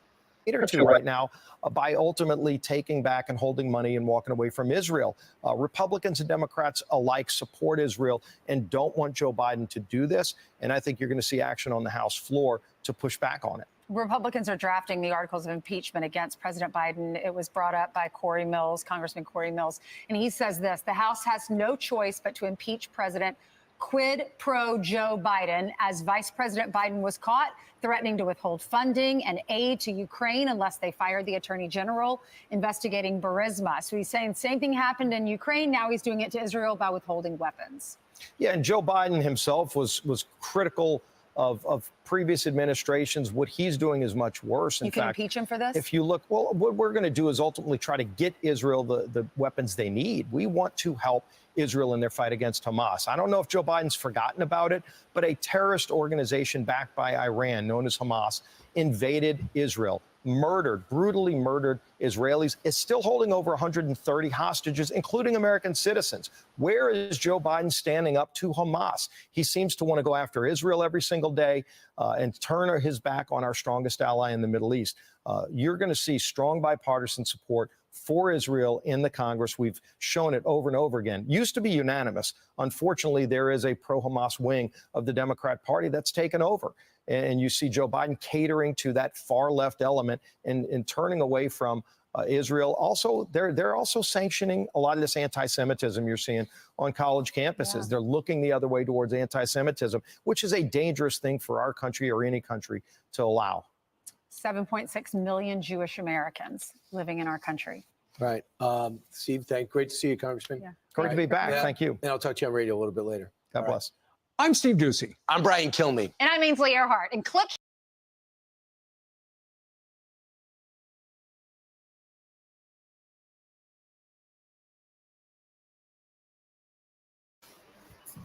To right now by ultimately taking back and holding money and walking away from Israel. Republicans and Democrats alike support Israel and don't want Joe Biden to do this. And I think you're going to see action on the House floor to push back on it. Republicans are drafting the articles of impeachment against President Biden. It was brought up by Congressman Corey Mills. And he says this: the House has no choice but to impeach President quid pro Joe Biden, as Vice President Biden was caught threatening to withhold funding and aid to Ukraine unless they fired the attorney general investigating Burisma. So he's saying same thing happened in Ukraine. Now he's doing it to Israel by withholding weapons. Yeah, and Joe Biden himself was critical of previous administrations. What he's doing is much worse. You can impeach him for this? If you look, well, what we're going to do is ultimately try to get Israel the weapons they need. We want to help Israel in their fight against Hamas. I don't know if Joe Biden's forgotten about it, but a terrorist organization backed by Iran, known as Hamas, invaded Israel, brutally murdered Israelis, is still holding over 130 hostages, including American citizens. Where is Joe Biden standing up to Hamas? He seems to want to go after Israel every single day and turn his back on our strongest ally in the Middle East. You're going to see strong bipartisan support for Israel in the Congress. We've shown it over and over again. Used to be unanimous. Unfortunately, there is a pro-Hamas wing of the Democrat Party that's taken over. And you see Joe Biden catering to that far left element and turning away from Israel. Also, they're also sanctioning a lot of this anti-Semitism you're seeing on college campuses. Yeah. They're looking the other way towards anti-Semitism, which is a dangerous thing for our country or any country to allow. 7.6 million Jewish Americans living in our country. Right. Steve, great to see you, Congressman. Yeah. Great to be back. Yeah. Thank you. And I'll talk to you on radio a little bit later. God bless. I'm Steve Doocy. I'm Brian Kilmeade. And I'm Ainsley Earhart. And click.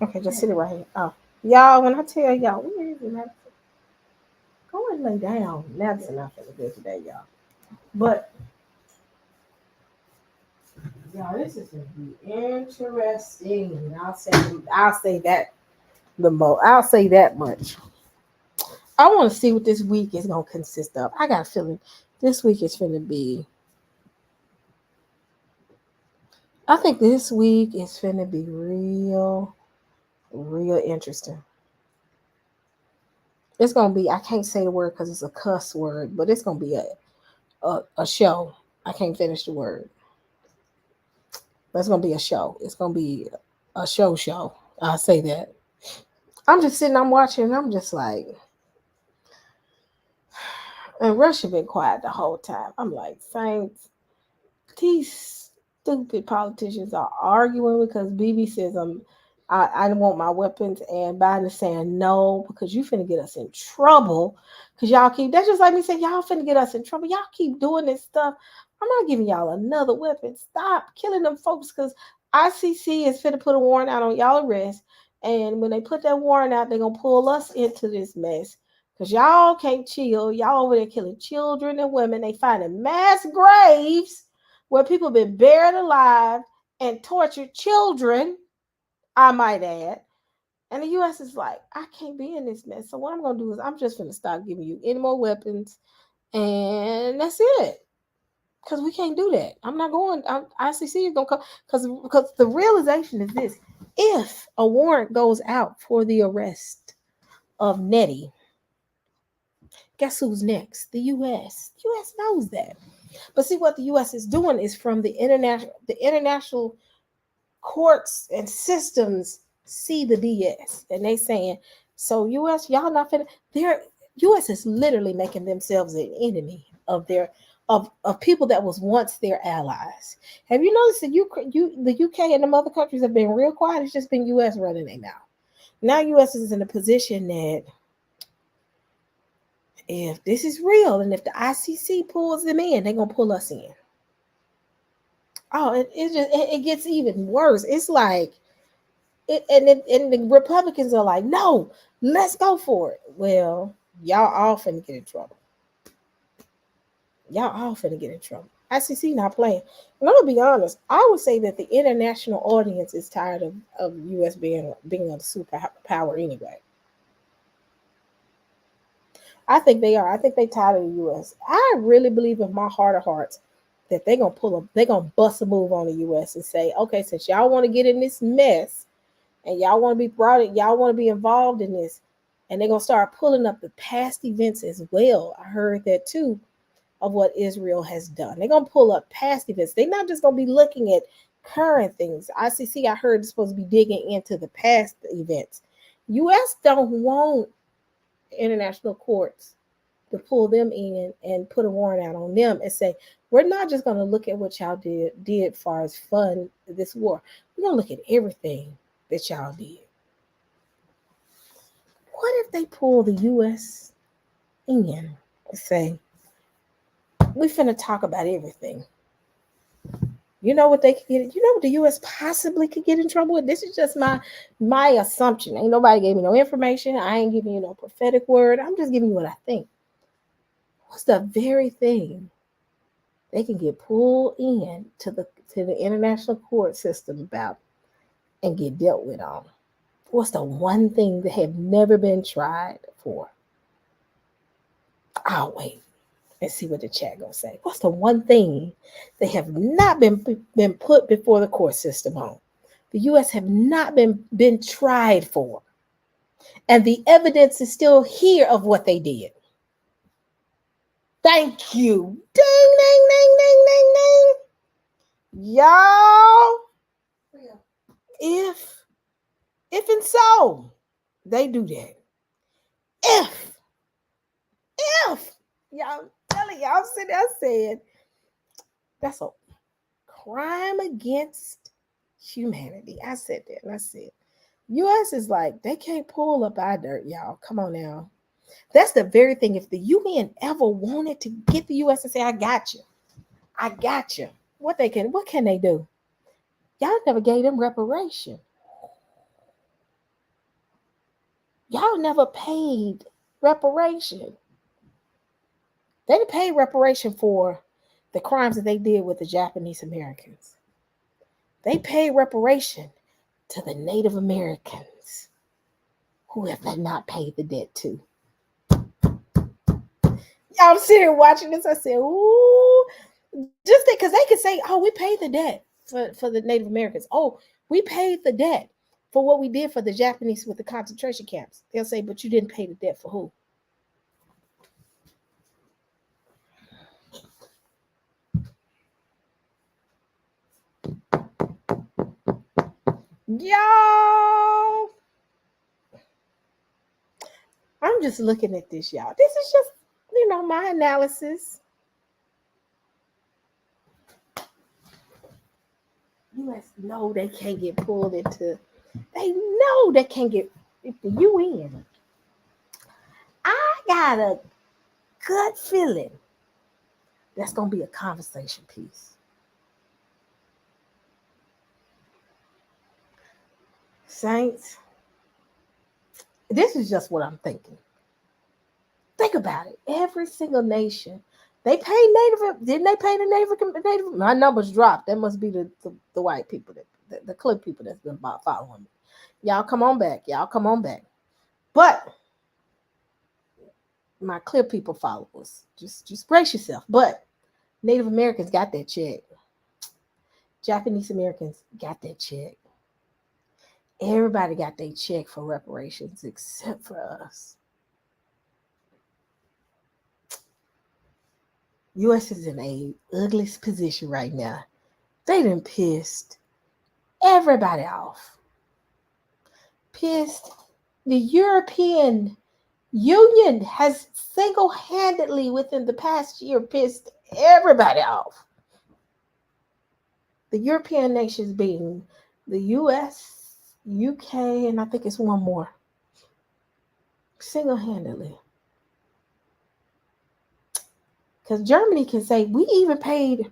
Okay, just sit it right here. Oh, y'all, when I tell y'all, where is it? Go and lay down. That's enough for the good today, y'all. But y'all, this is gonna be interesting. I'll say that the most. I'll say that much. I want to see what this week is gonna consist of. I got a feeling this week is gonna be I think this week is finna be real interesting. It's gonna be, I can't say the word because it's a cuss word, but it's gonna be a show. I can't finish the word. But it's gonna be a show. It's gonna be a show. I'll say that. I'm just sitting, I'm watching, and I'm just like, and Russia been quiet the whole time. I'm like, Saints, these stupid politicians are arguing because Bibi says I want my weapons, and Biden is saying no because you finna get us in trouble. Because y'all keep, that's just like me saying, y'all finna get us in trouble. Y'all keep doing this stuff. I'm not giving y'all another weapon. Stop killing them folks, because ICC is finna put a warrant out on y'all arrest. And when they put that warrant out, they're gonna pull us into this mess. Because y'all can't chill. Y'all over there killing children and women. They finding mass graves where people been buried alive and tortured children, I might add. And the U.S. is like, I can't be in this mess. So what I'm going to do is I'm just going to stop giving you any more weapons. And that's it. Because we can't do that. I'm not going. ICC is going to come. Because the realization is this. If a warrant goes out for the arrest of Nettie, guess who's next? The U.S. The U.S. knows that. But see, what the U.S. is doing is from the international courts and systems see the BS, and they saying, so U.S. y'all not finna. Their U.S. is literally making themselves an enemy of their of people that was once their allies. Have you noticed that the UK and the other countries have been real quiet? It's just been U.S. running their mouth. Now U.S. is in a position that if this is real and if the ICC pulls them in, they're gonna pull us in. Oh, it gets even worse. It's like and the Republicans are like, no, let's go for it. Well, y'all all finna get in trouble. Y'all all finna get in trouble. ICC not playing. And I'm gonna be honest, I would say that the international audience is tired of US being a superpower anyway. I think they are. I think they tired of the US. I really believe in my heart of hearts that they're gonna bust a move on the US and say, okay, since y'all want to get in this mess and y'all want to be brought in, y'all want to be involved in this, and they're gonna start pulling up the past events as well. I heard that too, of what Israel has done. They're gonna pull up past events. They're not just gonna be looking at current things. ICC, I heard, is supposed to be digging into the past events. US don't want international courts to pull them in and put a warrant out on them and say, we're not just going to look at what y'all did as far as fund this war. We're going to look at everything that y'all did. What if they pull the U.S. in and say, we finna talk about everything? You know what they could get? You know what the U.S. possibly could get in trouble with? This is just my assumption. Ain't nobody gave me no information. I ain't giving you no prophetic word. I'm just giving you what I think. What's the very thing they can get pulled in to the international court system about and get dealt with on? What's the one thing that have never been tried for? I'll wait and see what the chat gonna say. What's the one thing they have not been put before the court system on? The U.S. have not been tried for, and the evidence is still here of what they did. Thank you. Ding, ding, ding, ding, ding, ding. Y'all, if and so they do that. If y'all telling y'all sitting there saying that's a crime against humanity. I said that and I said, U.S. is like, they can't pull up our dirt, y'all. Come on now. That's the very thing. If the UN ever wanted to get the U.S. and say, I got you. What can they do? Y'all never gave them reparation. Y'all never paid reparation. They didn't pay reparation for the crimes that they did with the Japanese Americans. They paid reparation to the Native Americans who have not paid the debt to. I'm sitting here watching this. I said, ooh, just because they could say, oh, we paid the debt. for the Native Americans. Oh, we paid the debt for what we did for the Japanese with the concentration camps. They'll say, but you didn't pay the debt for who? Y'all, I'm just looking at this, y'all. This is just, my analysis. U.S. know they can't get pulled into. They know they can't get the UN. I got a gut feeling that's gonna be a conversation piece. Saints, this is just what I'm thinking. Think about it. Every single nation, they pay Native. Didn't they pay the Native? My numbers dropped. That must be the white people, the clip people that's been following me. Y'all come on back. Y'all come on back. But my clear people followers, just brace yourself. But Native Americans got that check. Japanese Americans got that check. Everybody got their check for reparations except for us. U.S. is in a ugliest position right now. They done pissed everybody off. Pissed. The European Union has single-handedly within the past year pissed everybody off. The European nations being the U.S., UK, and I think it's one more. Single-handedly. Because Germany can say, we even paid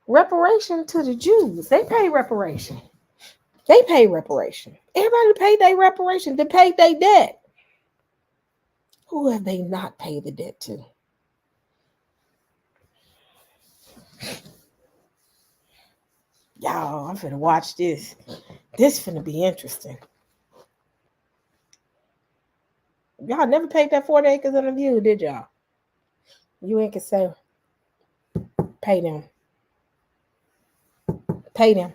reparation to the Jews. They paid reparation. They paid reparation. Everybody paid their reparation. They paid their debt. Who have they not paid the debt to? Y'all, I'm finna watch this. This finna be interesting. Y'all never paid that 40 acres on the view, did y'all? You ain't can say, pay them. Pay them.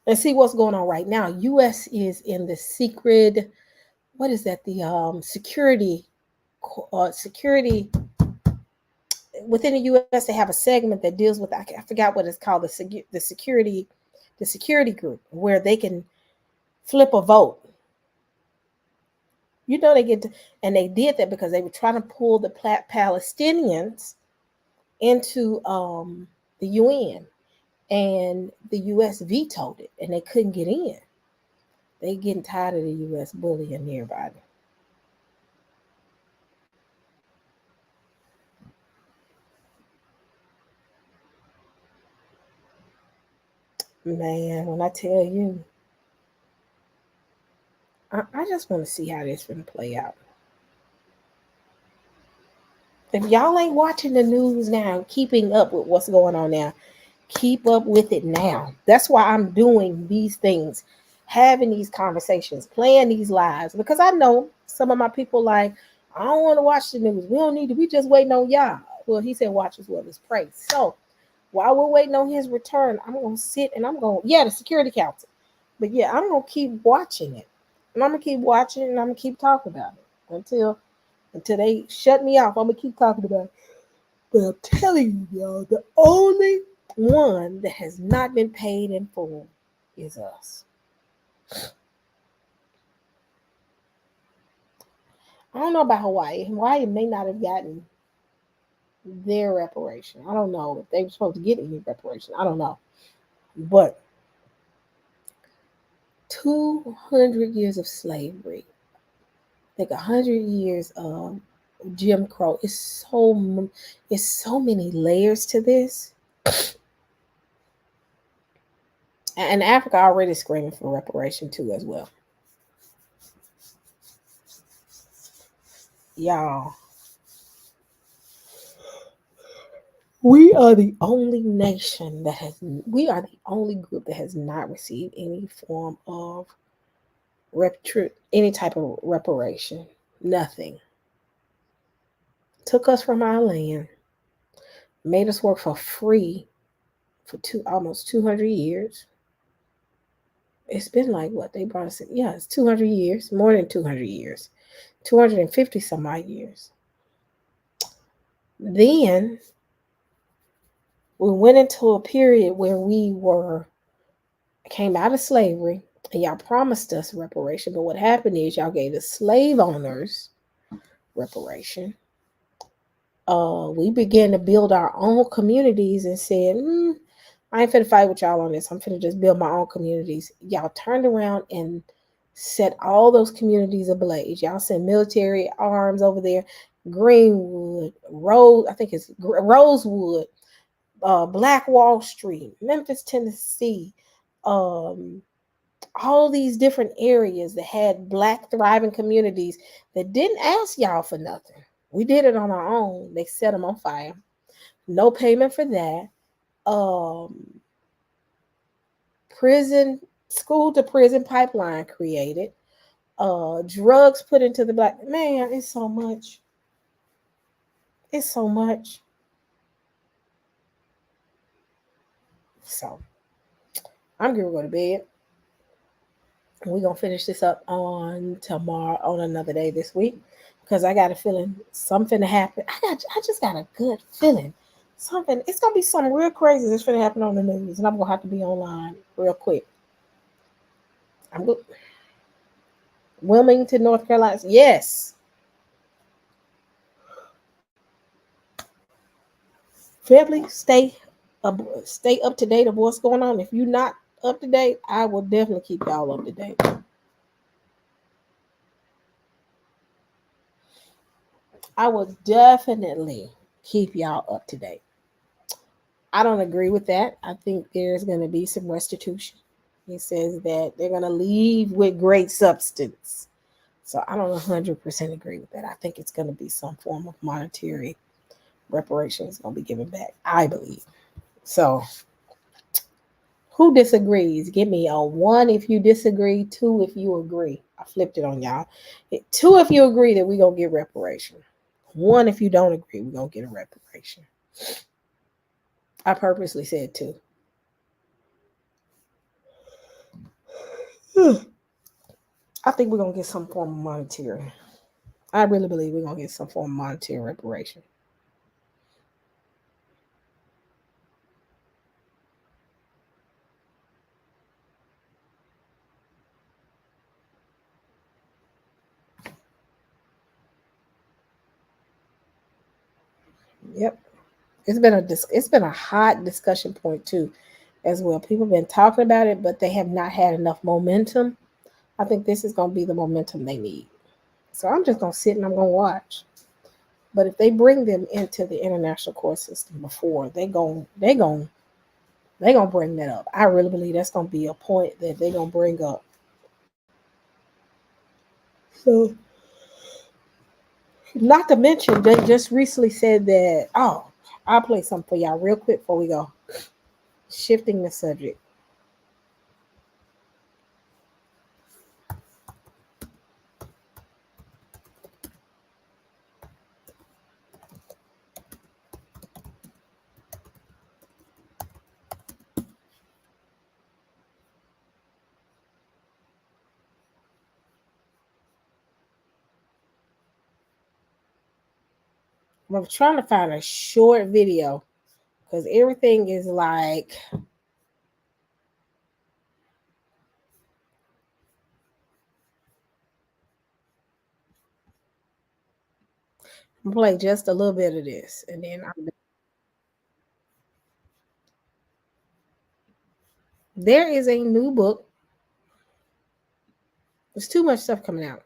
And see what's going on right now. U.S. is in the secret, what is that? The security within the U.S. they have a segment that deals with, I forgot what it's called, the security group, where they can flip a vote. They get to, and they did that because they were trying to pull the Palestinians into the UN, and the U.S. vetoed it, and they couldn't get in. They getting tired of the U.S. bullying everybody. Man, when I tell you, I just want to see how this going to play out. If y'all ain't watching the news now, keeping up with what's going on now, keep up with it now. That's why I'm doing these things, having these conversations, playing these lives, because I know some of my people like, I don't want to watch the news. We don't need to. We just waiting on y'all. Well, he said, watch as well as pray. So while we're waiting on his return, I'm going to sit and the Security Council. But yeah, I'm going to keep watching it. And I'm going to keep watching it, and I'm going to keep talking about it until they shut me off. I'm going to keep talking about it. But I'm telling you, y'all, the only one that has not been paid in full is us. I don't know about Hawaii. Hawaii may not have gotten their reparation. I don't know if they were supposed to get any reparation. I don't know. But 200 years of slavery, like 100 years of Jim Crow. It's so many layers to this. And Africa already screaming for reparation too as well. Y'all, we are the only nation we are the only group that has not received any form of any type of reparation. Nothing. Took us from our land, made us work for free for almost 200 years. It's been like what they brought us. Yeah, it's 200 years, more than 200 years, 250 some odd years. Then we went into a period where we came out of slavery, and y'all promised us reparation. But what happened is y'all gave the slave owners reparation. We began to build our own communities and said, I ain't finna fight with y'all on this. I'm finna just build my own communities. Y'all turned around and set all those communities ablaze. Y'all sent military arms over there, Greenwood, Rosewood, Black Wall Street, Memphis, Tennessee, all these different areas that had Black thriving communities that didn't ask y'all for nothing. We did it on our own. They set them on fire. No payment for that. School to prison pipeline created. Drugs put into the Black. Man, it's so much. It's so much. So, I'm going to go to bed. We're going to finish this up on tomorrow, on another day this week, because I got a feeling something to happen. I just got a good feeling. It's going to be something real crazy that's going to happen on the news, and I'm going to have to be online real quick. Wilmington, North Carolina. Yes. Family, stay up to date of what's going on. If you're not up to date, I will definitely keep y'all up to date. I will definitely keep y'all up to date. I don't agree with that. I think there's going to be some restitution. He says that they're going to leave with great substance. So I don't 100% agree with that. I think it's going to be some form of monetary reparations going to be given back, I believe. So who disagrees? Give me a 1 if you disagree, 2 if you agree. I flipped it on y'all. 2 if you agree that we're going to get reparation. 1 if you don't agree, we're going to get a reparation. I purposely said 2. I think we're going to get some form of monetary. I really believe we're going to get some form of monetary reparation. Yep. It's been a hot discussion point too, as well. People have been talking about it, but they have not had enough momentum. I think this is going to be the momentum they need. So I'm just going to sit and I'm going to watch. But if they bring them into the international court system before, they going to bring that up. I really believe that's going to be a point that they're going to bring up. So, not to mention, they just recently said that, I'll play something for y'all real quick before we go. Shifting the subject. I'm trying to find a short video because everything is like I'm play just a little bit of this and then there is a new book. There's too much stuff coming out.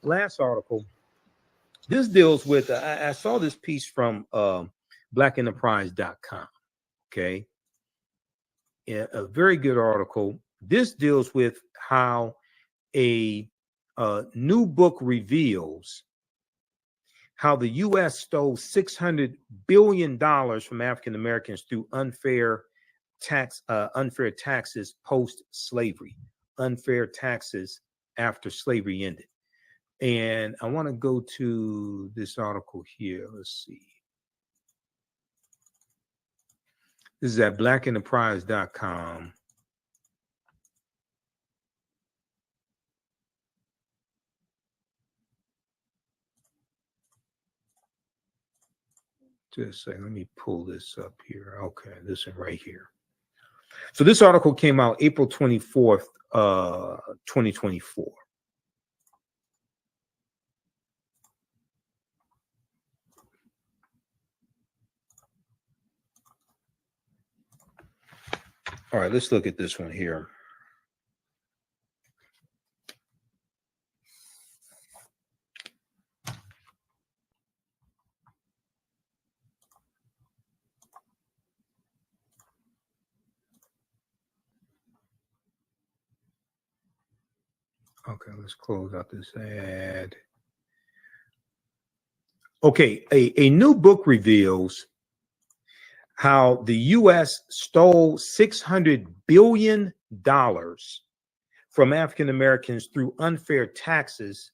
Last article. This deals with, I saw this piece from blackenterprise.com. Okay. A very good article. This deals with how a new book reveals how the U.S. stole $600 billion from African Americans through unfair unfair taxes post-slavery, unfair taxes after slavery ended. And I want to go to this article here. Let's see. This is at blackenterprise.com. Just a second, let me pull this up here. Okay, this one right here. So this article came out April 24th, 2024. All right, let's look at this one here. Okay, let's close out this ad. Okay, a new book reveals how the U.S. stole $600 billion from African Americans through unfair taxes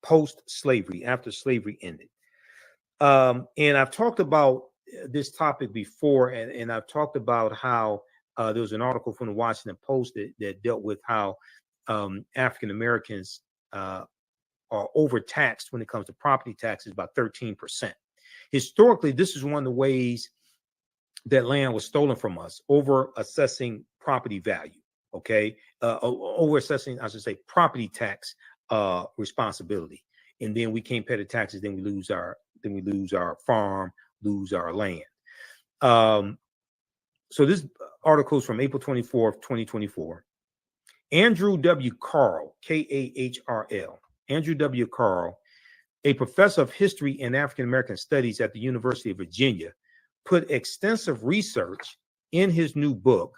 post-slavery, after slavery ended. And I've talked about this topic before, and I've talked about how there was an article from the Washington Post that dealt with how African Americans are overtaxed when it comes to property taxes by 13%. Historically, this is one of the ways that land was stolen from us, over assessing property value. Okay, over assessing, I should say, property tax responsibility, and then we can't pay the taxes. Then we lose our farm, lose our land. So this article is from April 24th, 2024. Andrew W. Carl, K-A-H-R-L, Andrew W. Carl, a professor of history and African American studies at the University of Virginia, put extensive research in his new book,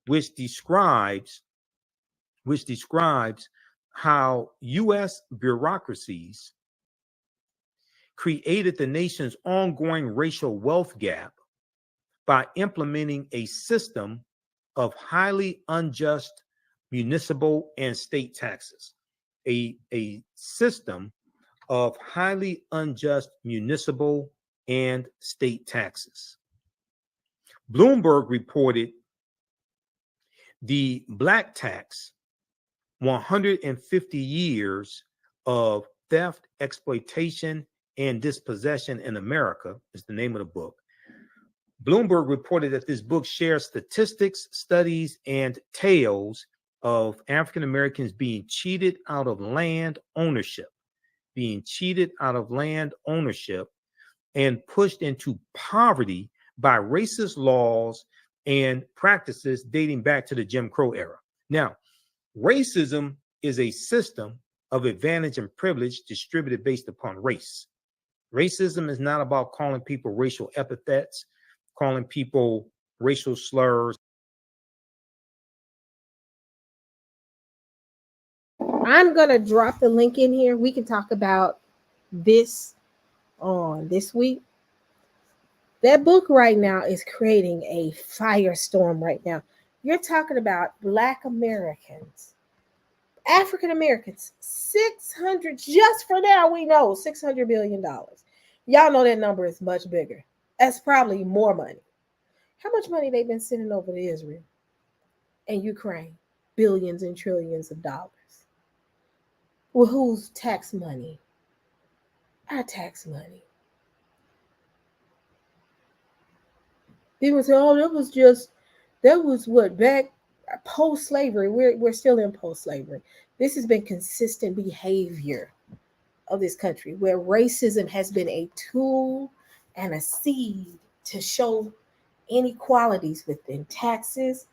which describes how U.S. bureaucracies created the nation's ongoing racial wealth gap by implementing a system of highly unjust municipal and state taxes. A system of highly unjust municipal and state taxes. Bloomberg reported the black tax, 150 years of theft, exploitation, and dispossession in America is the name of the book. Bloomberg reported that this book shares statistics, studies, and tales of African Americans being cheated out of land ownership, and pushed into poverty by racist laws and practices dating back to the Jim Crow era. Now, racism is a system of advantage and privilege distributed based upon race. Racism is not about calling people racial epithets, calling people racial slurs. I'm going to drop the link in here. We can talk about this on this week. That book right now is creating a firestorm right now. You're talking about Black Americans, African Americans, 600, just for now we know $600 billion. Y'all know that number is much bigger. That's probably more money. How much money they've been sending over to Israel and Ukraine? Billions and trillions of dollars. Well, whose tax money? Our tax money. People say, oh, that was what, back post-slavery. We're still in post-slavery. This has been consistent behavior of this country, where racism has been a tool and a seed to show inequalities within taxes,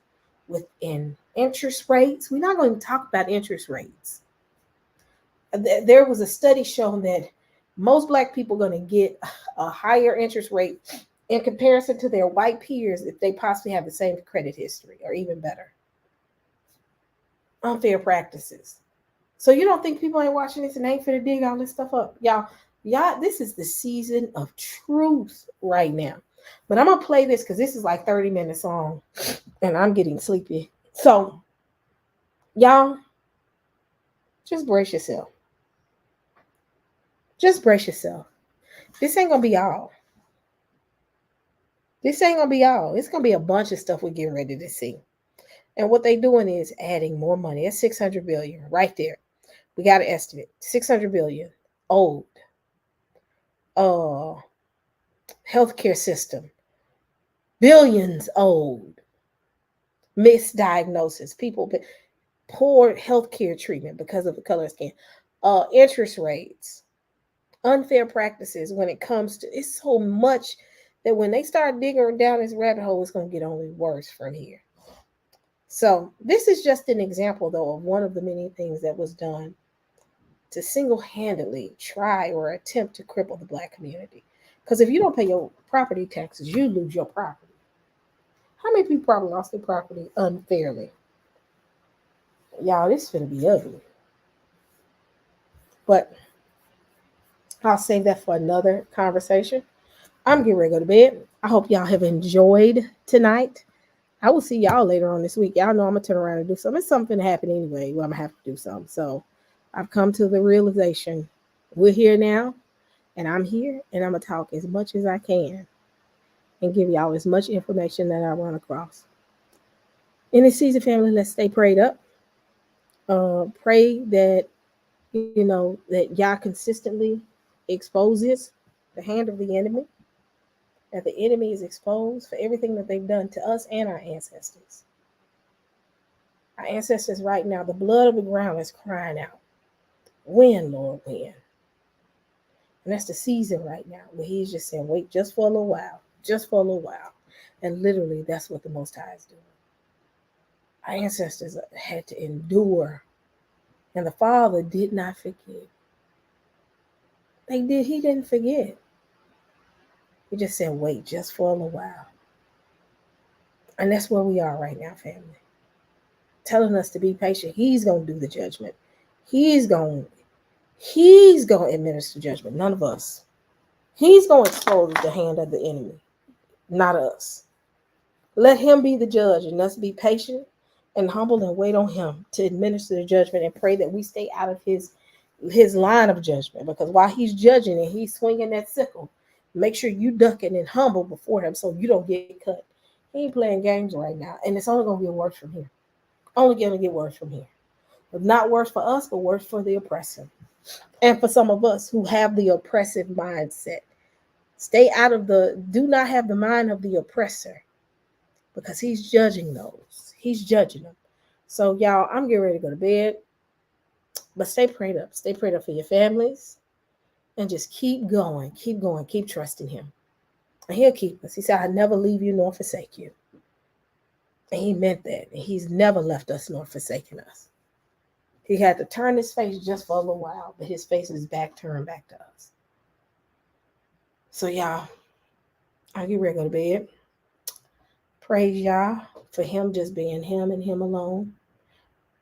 within interest rates. We're not going to talk about interest rates. There was a study showing that most Black people are going to get a higher interest rate in comparison to their white peers if they possibly have the same credit history or even better. Unfair practices. So you don't think people ain't watching this and ain't finna dig all this stuff up? Y'all, this is the season of truth right now. But I'm gonna play this because this is like 30 minutes long and I'm getting sleepy. So y'all, just brace yourself. Just brace yourself. This ain't gonna be all. This ain't gonna be all. It's gonna be a bunch of stuff we get ready to see. And what they doing is adding more money. That's 600 billion right there. We got to estimate 600 billion old. Healthcare system, billions old. Misdiagnosis, people poor healthcare treatment because of the color of skin. Interest rates, unfair practices when it comes to, it's so much that when they start digging down this rabbit hole, it's going to get only worse from here. So this is just an example, though, of one of the many things that was done to single-handedly try or attempt to cripple the Black community. Because if you don't pay your property taxes, you lose your property. How many people probably lost their property unfairly? Y'all, this is going to be ugly. But I'll save that for another conversation. I'm getting ready to go to bed. I hope y'all have enjoyed tonight. I will see y'all later on this week. Y'all know I'm going to turn around and do something. It's something to happen anyway. Well, I'm going to have to do something. So I've come to the realization we're here now, and I'm here, and I'm going to talk as much as I can and give y'all as much information that I run across. In this season, family, let's stay prayed up. Pray that, that Yah consistently exposes the hand of the enemy, that the enemy is exposed for everything that they've done to us and our ancestors. Our ancestors right now, the blood of the ground is crying out. When, Lord, when? And that's the season right now where he's just saying, wait just for a little while, just for a little while. And literally, that's what the Most High is doing. Our ancestors had to endure, and the Father did not forget. He didn't forget. He just said, wait just for a little while. And that's where we are right now, family. Telling us to be patient. He's going to do the judgment. He's going to administer judgment, none of us. He's going to expose the hand of the enemy, not us. Let him be the judge and us be patient and humble and wait on him to administer the judgment and pray that we stay out of his line of judgment, because while he's judging and he's swinging that sickle, make sure you ducking and humble before him so you don't get cut. He ain't playing games right now, and it's only going to get worse from here. Only going to get worse from here. But not worse for us, but worse for the oppressor. And for some of us who have the oppressive mindset, do not have the mind of the oppressor, because he's judging those. He's judging them. So y'all, I'm getting ready to go to bed, but stay prayed up. Stay prayed up for your families, and just keep going, keep trusting him. And he'll keep us. He said, I never leave you nor forsake you. And he meant that. And he's never left us nor forsaken us. He had to turn his face just for a little while, but his face is turned back to us. So y'all, I'll get ready to go to bed. Praise Yah for him just being him and him alone.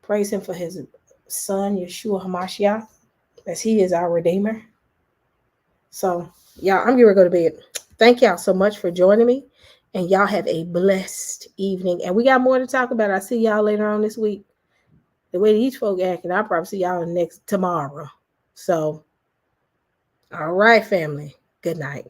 Praise him for his son, Yeshua HaMashiach, as he is our Redeemer. So y'all, I'm getting ready to go to bed. Thank y'all so much for joining me. And y'all have a blessed evening. And we got more to talk about. I'll see y'all later on this week. The way these folk acting, I'll probably see y'all tomorrow. So, all right, family. Good night.